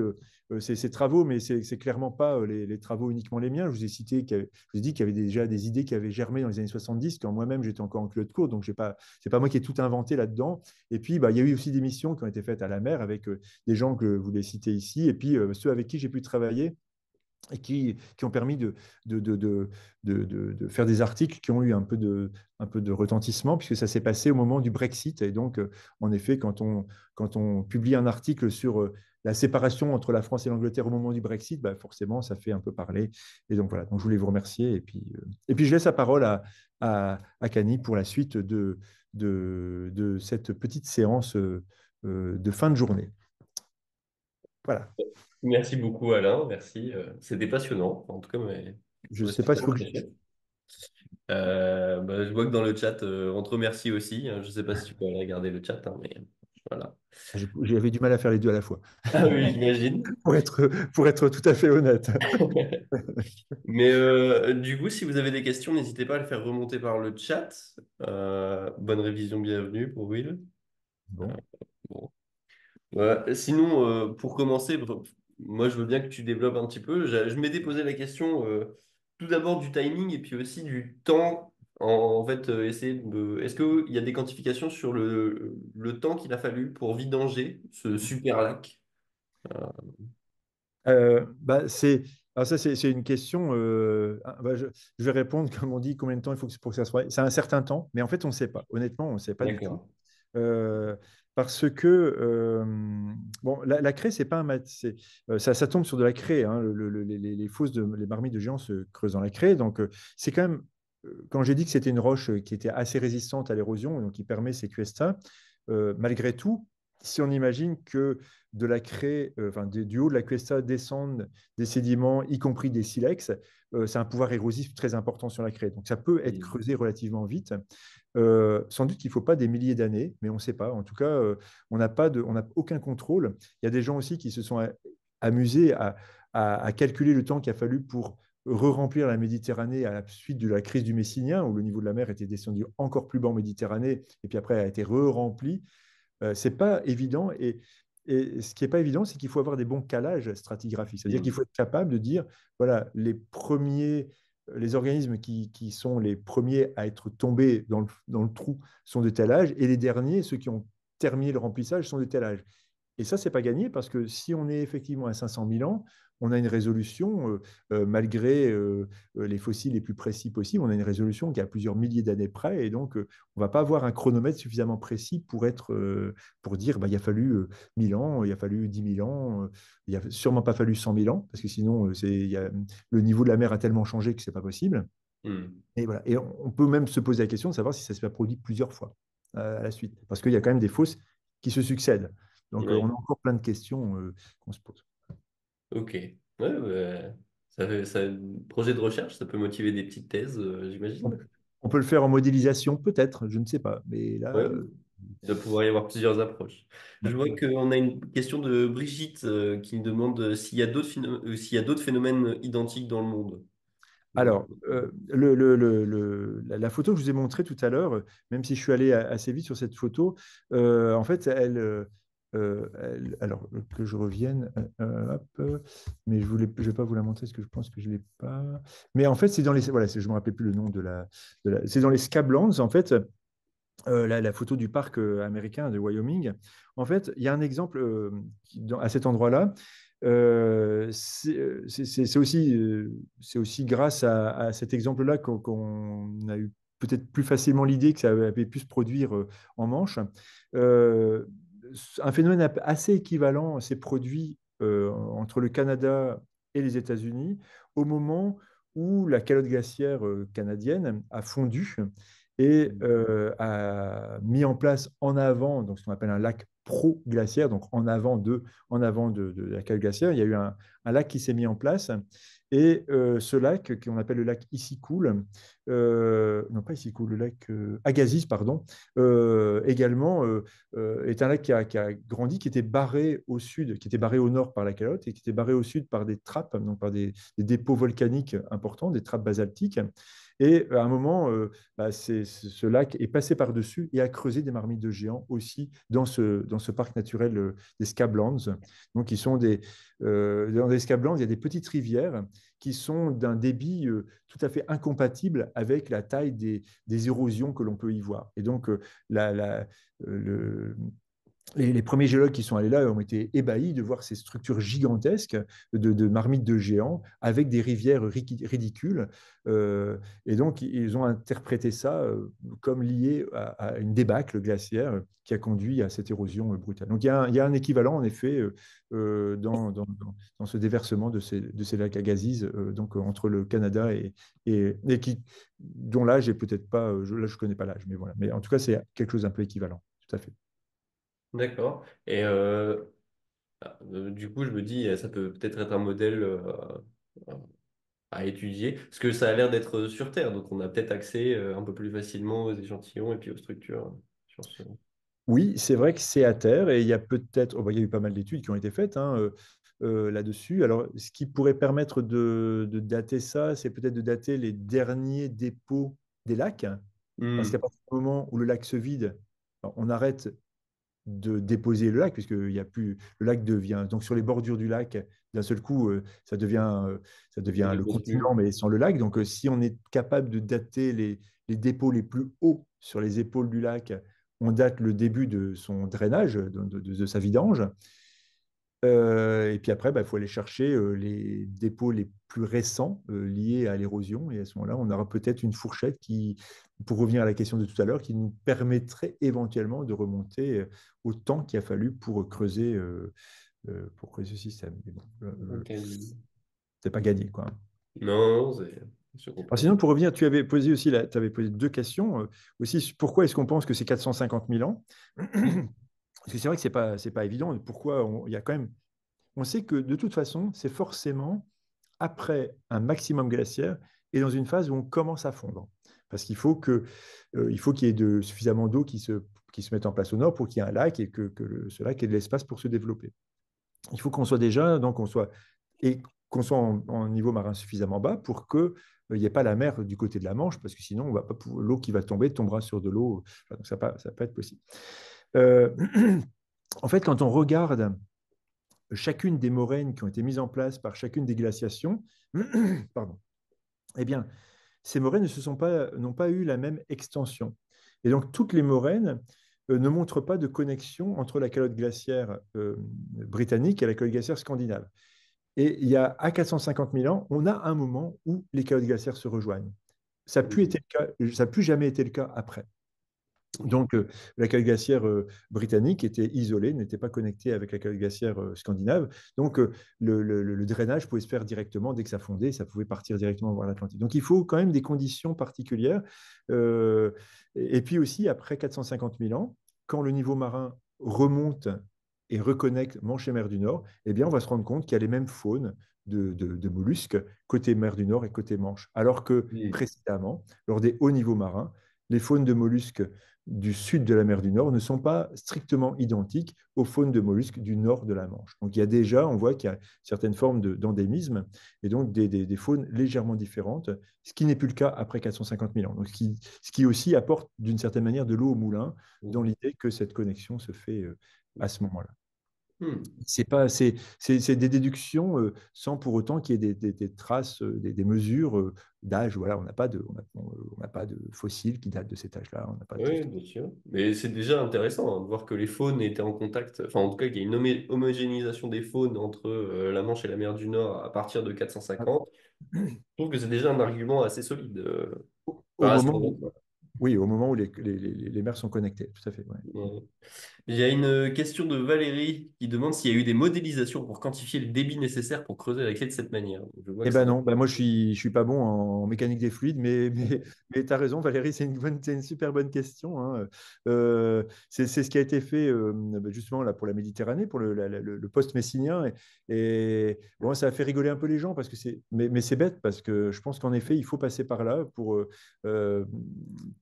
ces travaux, mais c'est clairement pas les travaux uniquement les miens. Je vous ai cité, je vous ai dit qu'il y avait déjà des idées qui avaient germé dans les années 70, quand moi-même j'étais encore en culotte de cours, donc c'est pas moi qui ai tout inventé là-dedans. Et puis, bah, il y a eu aussi des missions qui ont été faites à la mer avec des gens que vous les citez ici, et puis ceux avec qui j'ai pu travailler et qui ont permis de faire des articles qui ont eu un peu de retentissement, puisque ça s'est passé au moment du Brexit. Et donc, en effet, quand on publie un article sur la séparation entre la France et l'Angleterre au moment du Brexit, bah forcément, ça fait un peu parler. Et donc, voilà, donc, je voulais vous remercier. Et puis je laisse la parole à Cani pour la suite de cette petite séance de fin de journée. Voilà. Merci beaucoup, Alain. Merci. C'était passionnant. En tout cas, mais Je ne sais c'était pas s'il vraiment faut que très je... chouette. Bah, je vois que dans le chat, on te remercie aussi, hein. Je ne sais pas si tu peux aller regarder le chat, hein, mais voilà. J'avais du mal à faire les deux à la fois, Ah oui, j'imagine. pour être tout à fait honnête. Mais du coup, si vous avez des questions, n'hésitez pas à le faire remonter par le chat. Bonne révision, bienvenue pour Will. Bon, Bon. Sinon, pour commencer, moi je veux bien que tu développes un petit peu. Je m'étais posé la question tout d'abord du timing et puis aussi du temps. En fait, est-ce qu'il y a des quantifications sur le temps qu'il a fallu pour vidanger ce super lac? bah alors ça, c'est une question. Bah, je vais répondre, comme on dit, combien de temps il faut pour que ça soit. C'est un certain temps, mais en fait, on ne sait pas. Honnêtement, on ne sait pas du tout. D'accord. Euh, Parce que bon, la craie, c'est pas un ça tombe sur de la craie. Hein, les fosses les marmites de géants se creusent dans la craie, donc c'est quand même quand j'ai dit que c'était une roche qui était assez résistante à l'érosion, donc qui permet ces cuestas, malgré tout, si on imagine que de la craie, enfin, du haut de la cuesta descendent des sédiments, y compris des silex, c'est un pouvoir érosif très important sur la craie. Donc ça peut être Hmm. creusé relativement vite. Sans doute qu'il ne faut pas des milliers d'années, mais on ne sait pas. En tout cas, on n'a aucun contrôle. Il y a des gens aussi qui se sont amusés à calculer le temps qu'il a fallu pour re-remplir la Méditerranée à la suite de la crise du Messinien, où le niveau de la mer était descendu encore plus bas en Méditerranée, et puis après a été re-rempli. C'est pas évident. Et ce qui n'est pas évident, c'est qu'il faut avoir des bons calages stratigraphiques. C'est-à-dire qu'il Hmm. faut être capable de dire, voilà, les organismes qui sont les premiers à être tombés dans le trou sont de tel âge, et les derniers, ceux qui ont terminé le remplissage, sont de tel âge. Et ça, c'est pas gagné parce que si on est effectivement à 500 000 ans, on a une résolution, malgré les fossiles les plus précis possibles, on a une résolution qui est à plusieurs milliers d'années près. Et donc, on ne va pas avoir un chronomètre suffisamment précis pour dire bah, il a fallu 1000 ans, il a fallu 10 000 ans, il n'a sûrement pas fallu 100 000 ans, parce que sinon, le niveau de la mer a tellement changé que ce n'est pas possible. Hmm. Et, voilà. Et on peut même se poser la question de savoir si ça se produit plusieurs fois à la suite, parce qu'il y a quand même des fosses qui se succèdent. Donc, on Ouais. a encore plein de questions qu'on se pose. Ok. Ouais, ouais. Projet de recherche, ça peut motiver des petites thèses, On, j'imagine. on peut le faire en modélisation, peut-être, je ne sais pas. Mais là, Ouais. Il doit pouvoir y avoir plusieurs approches. Je vois qu'on a une question de Brigitte qui me demande s'il y a d'autres phénomènes identiques dans le monde. alors, la photo que je vous ai montrée tout à l'heure, même si je suis allé assez vite sur cette photo, en fait, alors que je revienne, hop, mais je vais pas vous la montrer parce que je pense que je l'ai pas. Mais en fait, c'est dans les, voilà, je me rappelle plus le nom c'est dans les Scablands, en fait, la photo du parc américain de Wyoming. En fait, il y a un exemple à cet endroit-là. C'est aussi grâce à cet exemple-là qu'on a eu peut-être plus facilement l'idée que ça avait pu se produire en Manche. Euh, un phénomène assez équivalent s'est produit entre le Canada et les États-Unis au moment où la calotte glaciaire canadienne a fondu et a mis en place en avant donc ce qu'on appelle un lac pro-glaciaire, donc en avant de la calotte glaciaire, il y a eu un lac qui s'est mis en place. Et ce lac, qu'on appelle le lac Issicool, non pas Issicool, le lac Agassiz, pardon, également est un lac qui a grandi, qui était barré au sud, qui était barré au nord par la calotte et qui était barré au sud par des trappes, donc par des dépôts volcaniques importants, des trappes basaltiques. Et à un moment, bah, ce lac est passé par-dessus et a creusé des marmites de géants aussi dans ce parc naturel des Scablands. Donc, dans les Scablands, il y a des petites rivières qui sont d'un débit tout à fait incompatible avec la taille des érosions que l'on peut y voir. Et donc, la, la, le, les premiers géologues qui sont allés là ont été ébahis de voir ces structures gigantesques de marmites de géants avec des rivières ridicules. Euh, et donc, ils ont interprété ça comme lié à une débâcle glaciaire qui a conduit à cette érosion brutale. Donc, il y a un équivalent, en effet, dans ce déversement de ces lacs Agassiz, donc entre le Canada et dont l'âge est peut-être pas, là, je ne connais pas l'âge, mais voilà. Mais en tout cas, c'est quelque chose d'un peu équivalent, tout à fait. D'accord. Et du coup, je me dis, ça peut peut-être être un modèle à étudier, parce que ça a l'air d'être sur Terre, donc on a peut-être accès un peu plus facilement aux échantillons et puis aux structures sur ce. Oui, c'est vrai que c'est à terre et il y a peut-être, oh, bah, il y a eu pas mal d'études qui ont été faites hein, là-dessus. Alors, ce qui pourrait permettre de dater ça, c'est peut-être de dater les derniers dépôts des lacs, parce qu'à Hmm. partir du moment où le lac se vide, on arrête de déposer le lac, puisque il y a plus, le lac devient, donc sur les bordures du lac, d'un seul coup, ça Ça devient le dépose continent, plus. mais sans le lac. Donc, si on est capable de dater les dépôts les plus hauts sur les épaules du lac, on date le début de son drainage, de sa vidange. Et puis après, bah, il faut aller chercher les dépôts les plus récents liés à l'érosion. Et à ce moment-là, on aura peut-être une fourchette qui, pour revenir à la question de tout à l'heure, qui nous permettrait éventuellement de remonter au temps qu'il a fallu pour creuser ce système. Mais bon, Ok. c'est pas gagné, quoi. Non, Je Alors comprends. sinon, pour revenir, tu avais posé aussi, tu avais posé deux questions. Aussi, pourquoi est-ce qu'on pense que c'est 450 000 ans? Parce que c'est vrai que c'est pas évident. Pourquoi il y a quand même, on sait que de toute façon, c'est forcément après un maximum glaciaire et dans une phase où on commence à fondre. Parce il faut qu'il y ait suffisamment d'eau qui se mette en place au nord pour qu'il y ait un lac et ce lac ait de l'espace pour se développer. Il faut qu'on soit déjà, donc et qu'on soit en niveau marin suffisamment bas pour qu'il n'y ait pas la mer du côté de la Manche, parce que sinon, l'eau qui va tomber tombera sur de l'eau. Donc ça va pas être possible. Euh, en fait, quand on regarde chacune des moraines qui ont été mises en place par chacune des glaciations, pardon, eh bien, ces moraines n'ont pas eu la même extension. Et donc, toutes les moraines ne montrent pas de connexion entre la calotte glaciaire britannique et la calotte glaciaire scandinave. Et il y a à 450 000 ans, on a un moment où les calottes glaciaires se rejoignent. Ça n'a plus, plus jamais été le cas après. Donc, la calotte glaciaire britannique était isolée, n'était pas connectée avec la calotte glaciaire scandinave. Donc, le drainage pouvait se faire directement dès que ça fondait, ça pouvait partir directement vers l'Atlantique. Donc, il faut quand même des conditions particulières. Et puis aussi, après 450 000 ans, quand le niveau marin remonte et reconnecte Manche et mer du Nord, eh bien, on va se rendre compte qu'il y a les mêmes faunes de mollusques côté mer du Nord et côté Manche. Alors que précédemment, lors des hauts niveaux marins, les faunes de mollusques du sud de la mer du Nord ne sont pas strictement identiques aux faunes de mollusques du nord de la Manche. Donc il y a déjà, on voit qu'il y a certaines formes d'endémisme et donc des faunes légèrement différentes, ce qui n'est plus le cas après 450 000 ans. Donc ce qui aussi apporte d'une certaine manière de l'eau au moulin dans l'idée que cette connexion se fait à ce moment-là. Hmm. C'est des déductions sans pour autant qu'il y ait des traces, des mesures d'âge. Voilà, on n'a pas de fossiles qui datent de cet âge-là. On n'a pas de choses. Oui, bien sûr. Mais c'est déjà intéressant hein, de voir que les faunes étaient en contact, enfin en tout cas qu'il y a une homogénéisation des faunes entre la Manche et la mer du Nord à partir de Comme ça. 450. Je trouve que c'est déjà un argument assez solide. Au Enfin, assez moment où, convaincant. oui, au moment où les mers sont connectées, tout à fait. Ouais. Ouais. Il y a une question de Valérie qui demande s'il y a eu des modélisations pour quantifier le débit nécessaire pour creuser la clé de cette manière. Donc, je vois Eh que ça ben va. non, ben moi je suis pas bon en mécanique des fluides, mais tu as raison Valérie, c'est une super bonne question, hein. C'est ce qui a été fait ben justement là, pour la Méditerranée, pour le poste messinien, et bon, ça a fait rigoler un peu les gens, parce que mais c'est bête, parce que je pense qu'en effet, il faut passer par là pour euh,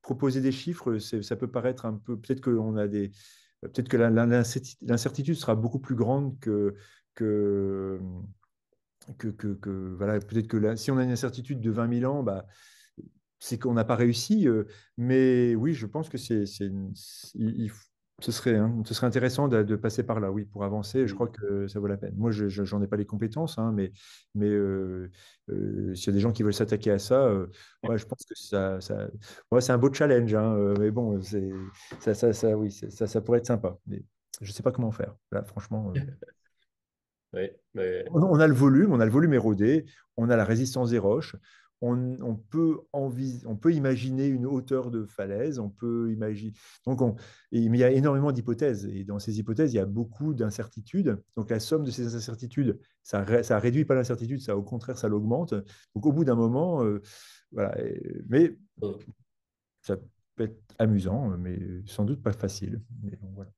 proposer des chiffres. Ça peut paraître un peu, peut-être que l'incertitude sera beaucoup plus grande que voilà, peut-être que là, si on a une incertitude de 20 000 ans, bah, c'est qu'on n'a pas réussi. Mais oui, je pense que ce serait intéressant de passer par là, oui, pour avancer. Je crois que ça vaut la peine. Moi, j'en ai pas les compétences, hein, mais s'il y a des gens qui veulent s'attaquer à ça, ouais, je pense que ouais, c'est un beau challenge, hein, mais bon, oui, ça pourrait être sympa. Mais je sais pas comment faire. Là, franchement. Ouais, mais... On a le volume érodé, on a la résistance des roches, on peut imaginer une hauteur de falaise, on peut imaginer. Donc mais il y a énormément d'hypothèses, et dans ces hypothèses, il y a beaucoup d'incertitudes. Donc la somme de ces incertitudes, ça réduit pas l'incertitude, ça au contraire, ça l'augmente. Donc au bout d'un moment, voilà. Mais ça peut être amusant, mais sans doute pas facile. Mais bon, voilà.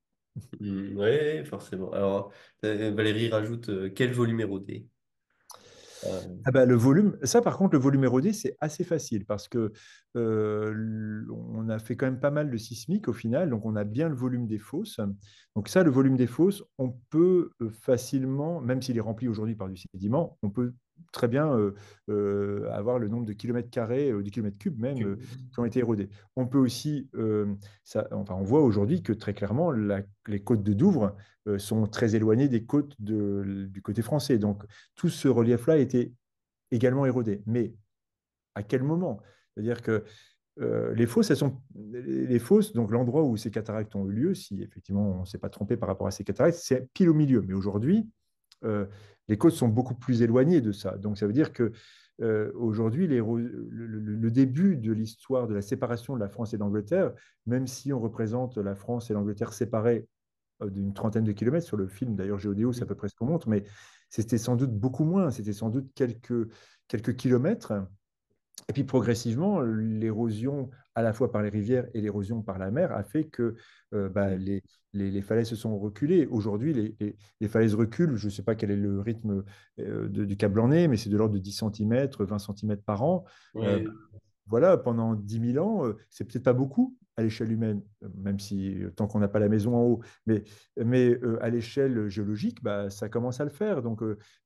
Ouais, forcément. Alors, Valérie rajoute quel volume érodé? Euh, Ah bah, le volume, ça par contre, le volume érodé, c'est assez facile, parce que on a fait quand même pas mal de sismique au final, donc on a bien le volume des fosses. Donc ça, le volume des fosses, on peut facilement, même s'il est rempli aujourd'hui par du sédiment, on peut très bien avoir le nombre de kilomètres carrés, de kilomètres cubes même, qui ont été érodés. On peut aussi, enfin, on voit aujourd'hui que très clairement, les côtes de Douvres sont très éloignées des côtes du côté français. Donc tout ce relief-là était également érodé. Mais à quel moment? C'est-à-dire que les fosses, donc l'endroit où ces cataractes ont eu lieu, si effectivement on ne s'est pas trompé par rapport à ces cataractes, c'est pile au milieu. Mais aujourd'hui, euh, les côtes sont beaucoup plus éloignées de ça. Donc ça veut dire que aujourd'hui, le début de l'histoire de la séparation de la France et d'Angleterre, même si on représente la France et l'Angleterre séparées d'une trentaine de kilomètres sur le film, d'ailleurs Géodéo, c'est à peu près ce qu'on montre, mais c'était sans doute beaucoup moins, c'était sans doute quelques kilomètres. Et puis progressivement, l'érosion à la fois par les rivières et l'érosion par la mer a fait que bah, Mm. les falaises se sont reculées. Aujourd'hui, les falaises reculent. Je ne sais pas quel est le rythme du Cap Blanc-Nez, mais c'est de l'ordre de 10 centimètres, 20 centimètres par an. Euh, Ouais. voilà, pendant 10 000 ans, c'est peut-être pas beaucoup à l'échelle humaine, même si tant qu'on n'a pas la maison en haut, mais à l'échelle géologique, bah, ça commence à le faire. Donc,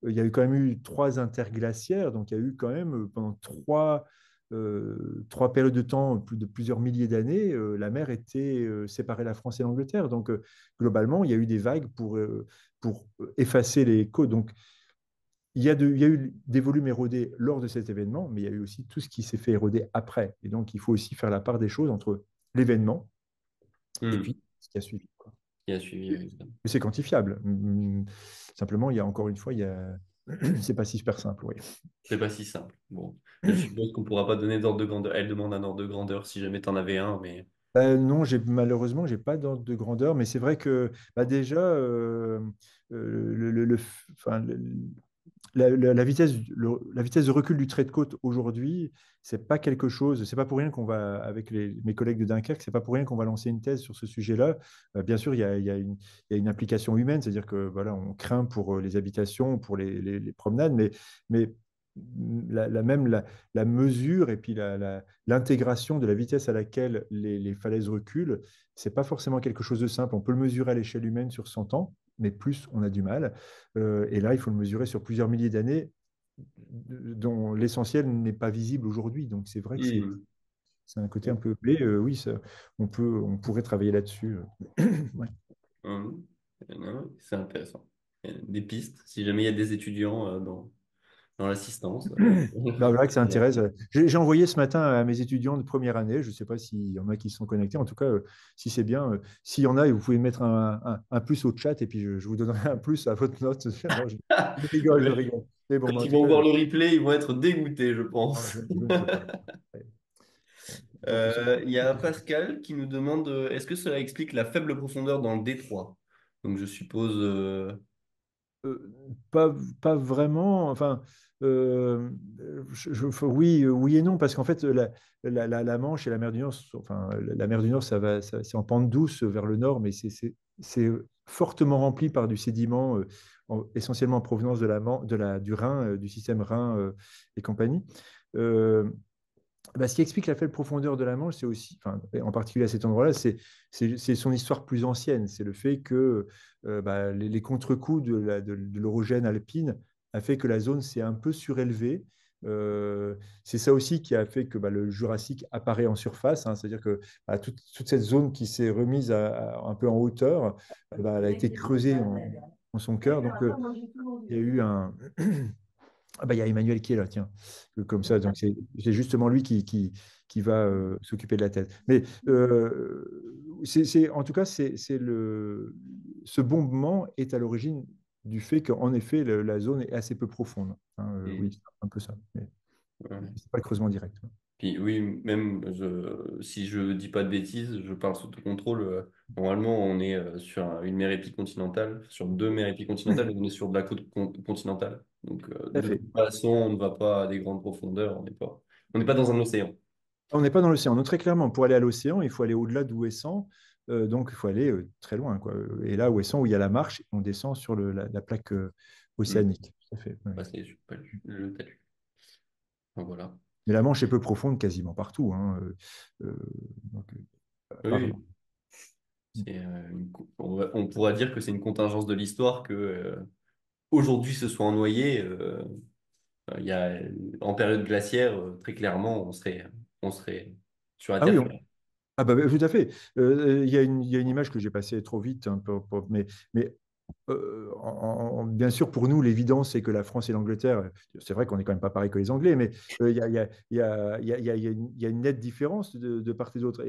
il y a eu quand même eu 3 interglaciaires, donc il y a eu quand même pendant trois périodes de temps, plus de plusieurs milliers d'années, la mer était séparée de la France et l'Angleterre. Donc, globalement, il y a eu des vagues pour effacer les côtes. Donc, il y a eu des volumes érodés lors de cet événement, mais il y a eu aussi tout ce qui s'est fait éroder après. Et donc, il faut aussi faire la part des choses entre l'événement et Mm. puis ce qui a suivi, quoi. Qui a suivi, oui. Mais c'est quantifiable. Simplement, il y a encore une fois, c'est pas si super simple, oui. C'est pas si simple. Bon, je suppose qu'on pourra pas donner d'ordre de grandeur. Elle demande un ordre de grandeur si jamais tu en avais un, mais. Non, malheureusement, j'ai pas d'ordre de grandeur, mais c'est vrai que bah, déjà, enfin, la vitesse, la vitesse de recul du trait de côte aujourd'hui, c'est pas quelque chose, c'est pas pour rien qu'on va, avec mes collègues de Dunkerque, c'est pas pour rien qu'on va lancer une thèse sur ce sujet-là. Bien sûr, il y a une implication humaine, c'est-à-dire que voilà, on craint pour les habitations, pour les promenades, mais même la mesure et puis l'intégration de la vitesse à laquelle les falaises reculent, c'est pas forcément quelque chose de simple. On peut le mesurer à l'échelle humaine sur 100 ans, mais plus on a du mal. Et là, il faut le mesurer sur plusieurs milliers d'années, dont l'essentiel n'est pas visible aujourd'hui. Donc c'est vrai que Hmm. c'est un côté un peu. Mais oui, on pourrait travailler là-dessus. Ouais. Hum. Non, c'est intéressant. Il y a des pistes, si jamais il y a des étudiants dans l'assistance. Bah, voilà que ça Voilà. intéresse. J'ai envoyé ce matin à mes étudiants de première année. Je ne sais pas s'il y en a qui se sont connectés. En tout cas, si c'est bien, s'il y en a, vous pouvez mettre un plus au chat et puis je vous donnerai un plus à votre note. Non, je rigole, je Ouais. rigole. Mais bon, Quand mais en ils tout vont cas, voir le replay, ils vont être dégoûtés, je non, pense. je ne sais pas. Ouais. Bon, ils sont Il y a Pascal qui nous demande est-ce que cela explique la faible profondeur dans le détroit? Donc je suppose. Euh, pas, pas vraiment. Enfin, euh, oui, oui et non, parce qu'en fait, la Manche et la mer du Nord, enfin, la mer du Nord, c'est en pente douce vers le nord, mais c'est fortement rempli par du sédiment, essentiellement en provenance du Rhin, du système Rhin et compagnie. Euh, Bah, ce qui explique la faible profondeur de la Manche, c'est aussi, enfin, en particulier à cet endroit-là, c'est son histoire plus ancienne. C'est le fait que bah, les contre-coups de l'orogène alpine a fait que la zone s'est un peu surélevée. C'est ça aussi qui a fait que bah, le Jurassique apparaît en surface, hein. C'est-à-dire que bah, toute cette zone qui s'est remise un peu en hauteur, bah, elle a été creusée en son cœur. Donc, il y a eu un, ah bah, il y a Emmanuel qui est là, tiens. Comme ça, donc c'est justement lui qui va s'occuper de la thèse. Mais en tout cas, ce bombement est à l'origine du fait qu'en effet, la zone est assez peu profonde, hein. Oui, Hmm. c'est un peu ça. Mais Ouais. c'est pas le creusement direct. Puis oui, même si je dis pas de bêtises, je parle sous tout contrôle. Normalement, on est sur une mer épicontinentale, sur deux mers épicontinentales, et on est sur de la côte continentale. Donc, Tout à de fait. toute façon, on ne va pas à des grandes profondeurs. On n'est pas dans un océan. On n'est pas dans l'océan. Donc, très clairement, pour aller à l'océan, il faut aller au-delà d'Ouessant. Donc, il faut aller très loin, quoi. Et là, Ouessant, où il y a la marche, on descend sur la plaque Hmm. océanique. Tout à fait. Oui. Bah, c'est pas le talus. Donc, voilà. Mais la Manche est peu profonde quasiment partout, hein. Donc, Oui, apparemment. on pourra dire que c'est une contingence de l'histoire que aujourd'hui ce soit en noyé. Il y a, en période glaciaire, très clairement, on serait sur la Ah oui, terre ferme. ah bah, tout à fait. Il y a une image que j'ai passée trop vite, hein, mais bien sûr, pour nous, l'évidence, c'est que la France et l'Angleterre, c'est vrai qu'on n'est quand même pas pareil que les Anglais, mais il y a une nette différence de part et d'autre.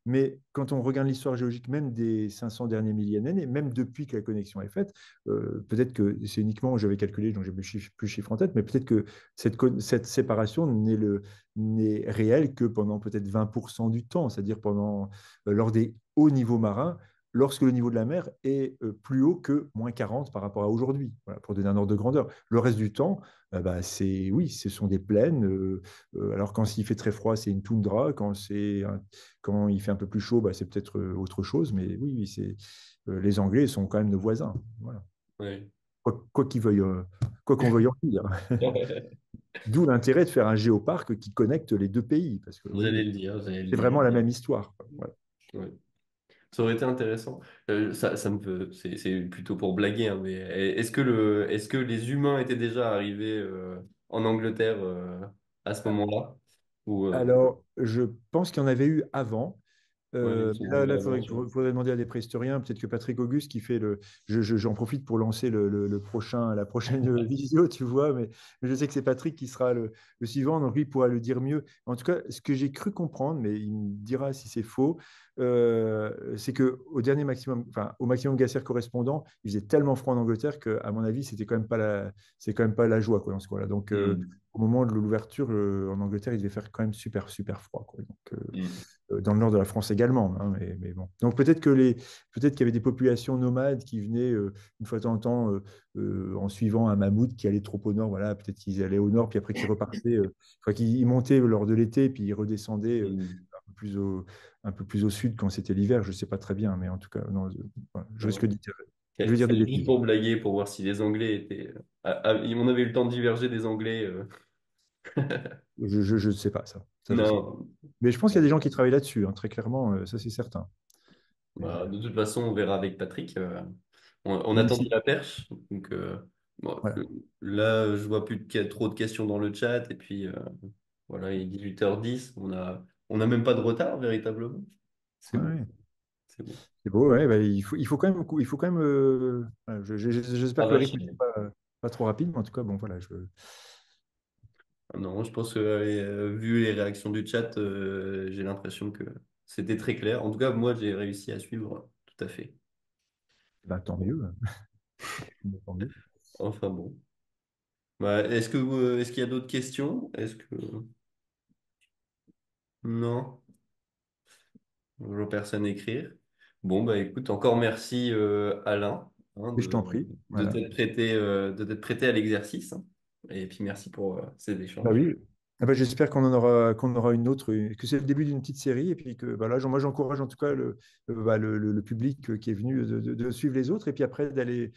Mais quand on regarde l'histoire géologique, même des 500 derniers milliers d'années, même depuis que la connexion est faite, peut-être que c'est uniquement, j'avais calculé, donc j'ai plus le chiffre en tête, mais peut-être que cette séparation n'est réelle que pendant peut-être 20% du temps, c'est-à-dire lors des hauts niveaux marins lorsque le niveau de la mer est plus haut que -40 par rapport à aujourd'hui, voilà, pour donner un ordre de grandeur. Le reste du temps, bah, oui, ce sont des plaines. Alors quand il fait très froid, c'est une toundra. Quand il fait un peu plus chaud, bah, c'est peut-être autre chose. Mais oui, oui, les Anglais sont quand même nos voisins. Voilà. Ouais. Quoi qu'ils veuillent, quoi qu'on veuille en dire. D'où l'intérêt de faire un géoparc qui connecte les deux pays, parce que J'allais oui, le dire, j'allais le c'est dire. vraiment la même histoire. Voilà. Ouais. Ça aurait été intéressant. Ça me fait, c'est plutôt pour blaguer, hein, mais est-ce que les humains étaient déjà arrivés en Angleterre à ce moment-là? Ou Alors, je pense qu'il y en avait eu avant. ouais, ils sont revenus Là, à il l'aventure. faudrait demander à des préhistoriens. Peut-être que Patrick Auguste qui fait le. J'en profite pour lancer la prochaine vidéo, tu vois, mais je sais que c'est Patrick qui sera le suivant, donc lui pourra le dire mieux. En tout cas, ce que j'ai cru comprendre, mais il me dira si c'est faux, c'est que au dernier maximum, enfin au maximum glaciaire correspondant, il faisait tellement froid en Angleterre que, à mon avis, c'est quand même pas la joie quoi dans ce cas-là. Donc Hmm. au moment de l'ouverture en Angleterre, il devait faire quand même super froid quoi. Donc, Hmm. dans le nord de la France également, hein, mais bon. Donc peut-être qu'il y avait des populations nomades qui venaient une fois de temps en temps en suivant un mammouth qui allait trop au nord. Voilà, peut-être qu'ils allaient au nord, puis après qu'ils repartaient, enfin qu'ils montaient lors de l'été, puis ils redescendaient Hmm. un peu plus au sud quand c'était l'hiver. Je ne sais pas très bien, mais en tout cas, non, voilà, Ouais. je vais dire des C'est juste bêtises. pour blaguer, pour voir si les Anglais étaient. On avait eu le temps de diverger des Anglais. Je ne sais pas ça. Ça, je sais pas. Non. Mais je pense qu'il y a des gens qui travaillent là-dessus, hein, très clairement, ça c'est certain. Mais, Bah, de toute façon, on verra avec Patrick. On a même tendu si, la perche. Donc, bon, voilà. là, je vois plus trop de questions dans le chat. Et puis, voilà, il est 18h10. On a même pas de retard, véritablement. C'est Ouais, bon. ouais. C'est bon. C'est beau, ouais, bah, il faut quand même voilà, j'espère que le rythme n'est Arraché. pas trop rapide, mais en tout cas, bon, voilà, Ah non, je pense que, vu les réactions du chat, j'ai l'impression que c'était très clair. En tout cas, moi, j'ai réussi à suivre tout à fait. bah, tant mieux. Tant mieux. Enfin bon. Bah, est-ce qu'il y a d'autres questions? Est-ce que... Non. Je vois personne écrire. Bon, bah écoute, encore merci Alain hein, Et je t'en prie. Voilà. de t'être prêté à l'exercice, hein. Et puis merci pour ces Bah échanges. oui. Ah bah, j'espère qu'on aura une autre, que c'est le début d'une petite série, et puis que bah, là, moi j'encourage en tout cas le public qui est venu de suivre les autres, et puis après d'aller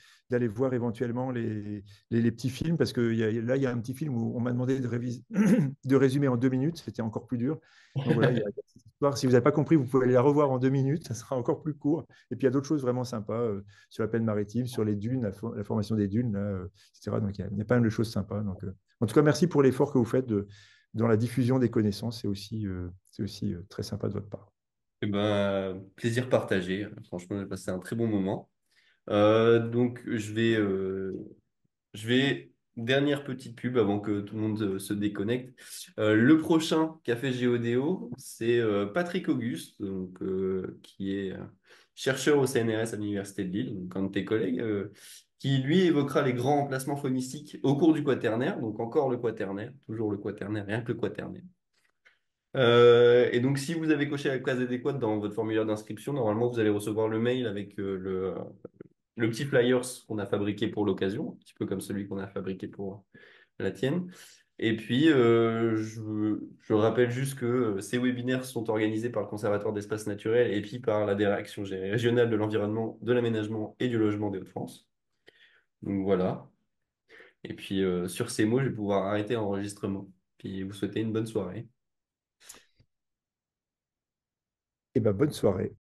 voir éventuellement les petits films, parce que là, il y a un petit film où on m'a demandé de résumer en 2 minutes, c'était encore plus dur. Donc voilà, il y a cette histoire. Si vous n'avez pas compris, vous pouvez aller la revoir en 2 minutes, ça sera encore plus court. Et puis il y a d'autres choses vraiment sympas sur la plaine maritime, sur les dunes, la formation des dunes, là, etc. Donc il y a pas mal de choses sympas. Donc, en tout cas, merci pour l'effort que vous faites dans la diffusion des connaissances. C'est aussi très sympa de votre part. Eh ben, plaisir partagé. Franchement, j'ai passé un très bon moment. Donc, dernière petite pub avant que tout le monde se déconnecte. Le prochain Café Géodéo, c'est Patrick Auguste, donc, qui est chercheur au CNRS à l'Université de Lille, donc un de tes collègues, qui lui évoquera les grands emplacements phoniciques au cours du quaternaire, donc encore le quaternaire, toujours le quaternaire, rien que le quaternaire. Et donc, si vous avez coché la case adéquate dans votre formulaire d'inscription, normalement, vous allez recevoir le mail avec le petit flyers qu'on a fabriqué pour l'occasion, un petit peu comme celui qu'on a fabriqué pour la tienne. Et puis, je rappelle juste que ces webinaires sont organisés par le Conservatoire d'espaces naturels et puis par la Direction régionale de l'environnement, de l'aménagement et du logement des Hauts-de-France. Donc voilà. Et puis, sur ces mots, je vais pouvoir arrêter l'enregistrement. Puis, vous souhaitez une bonne soirée. Et ben, bonne soirée.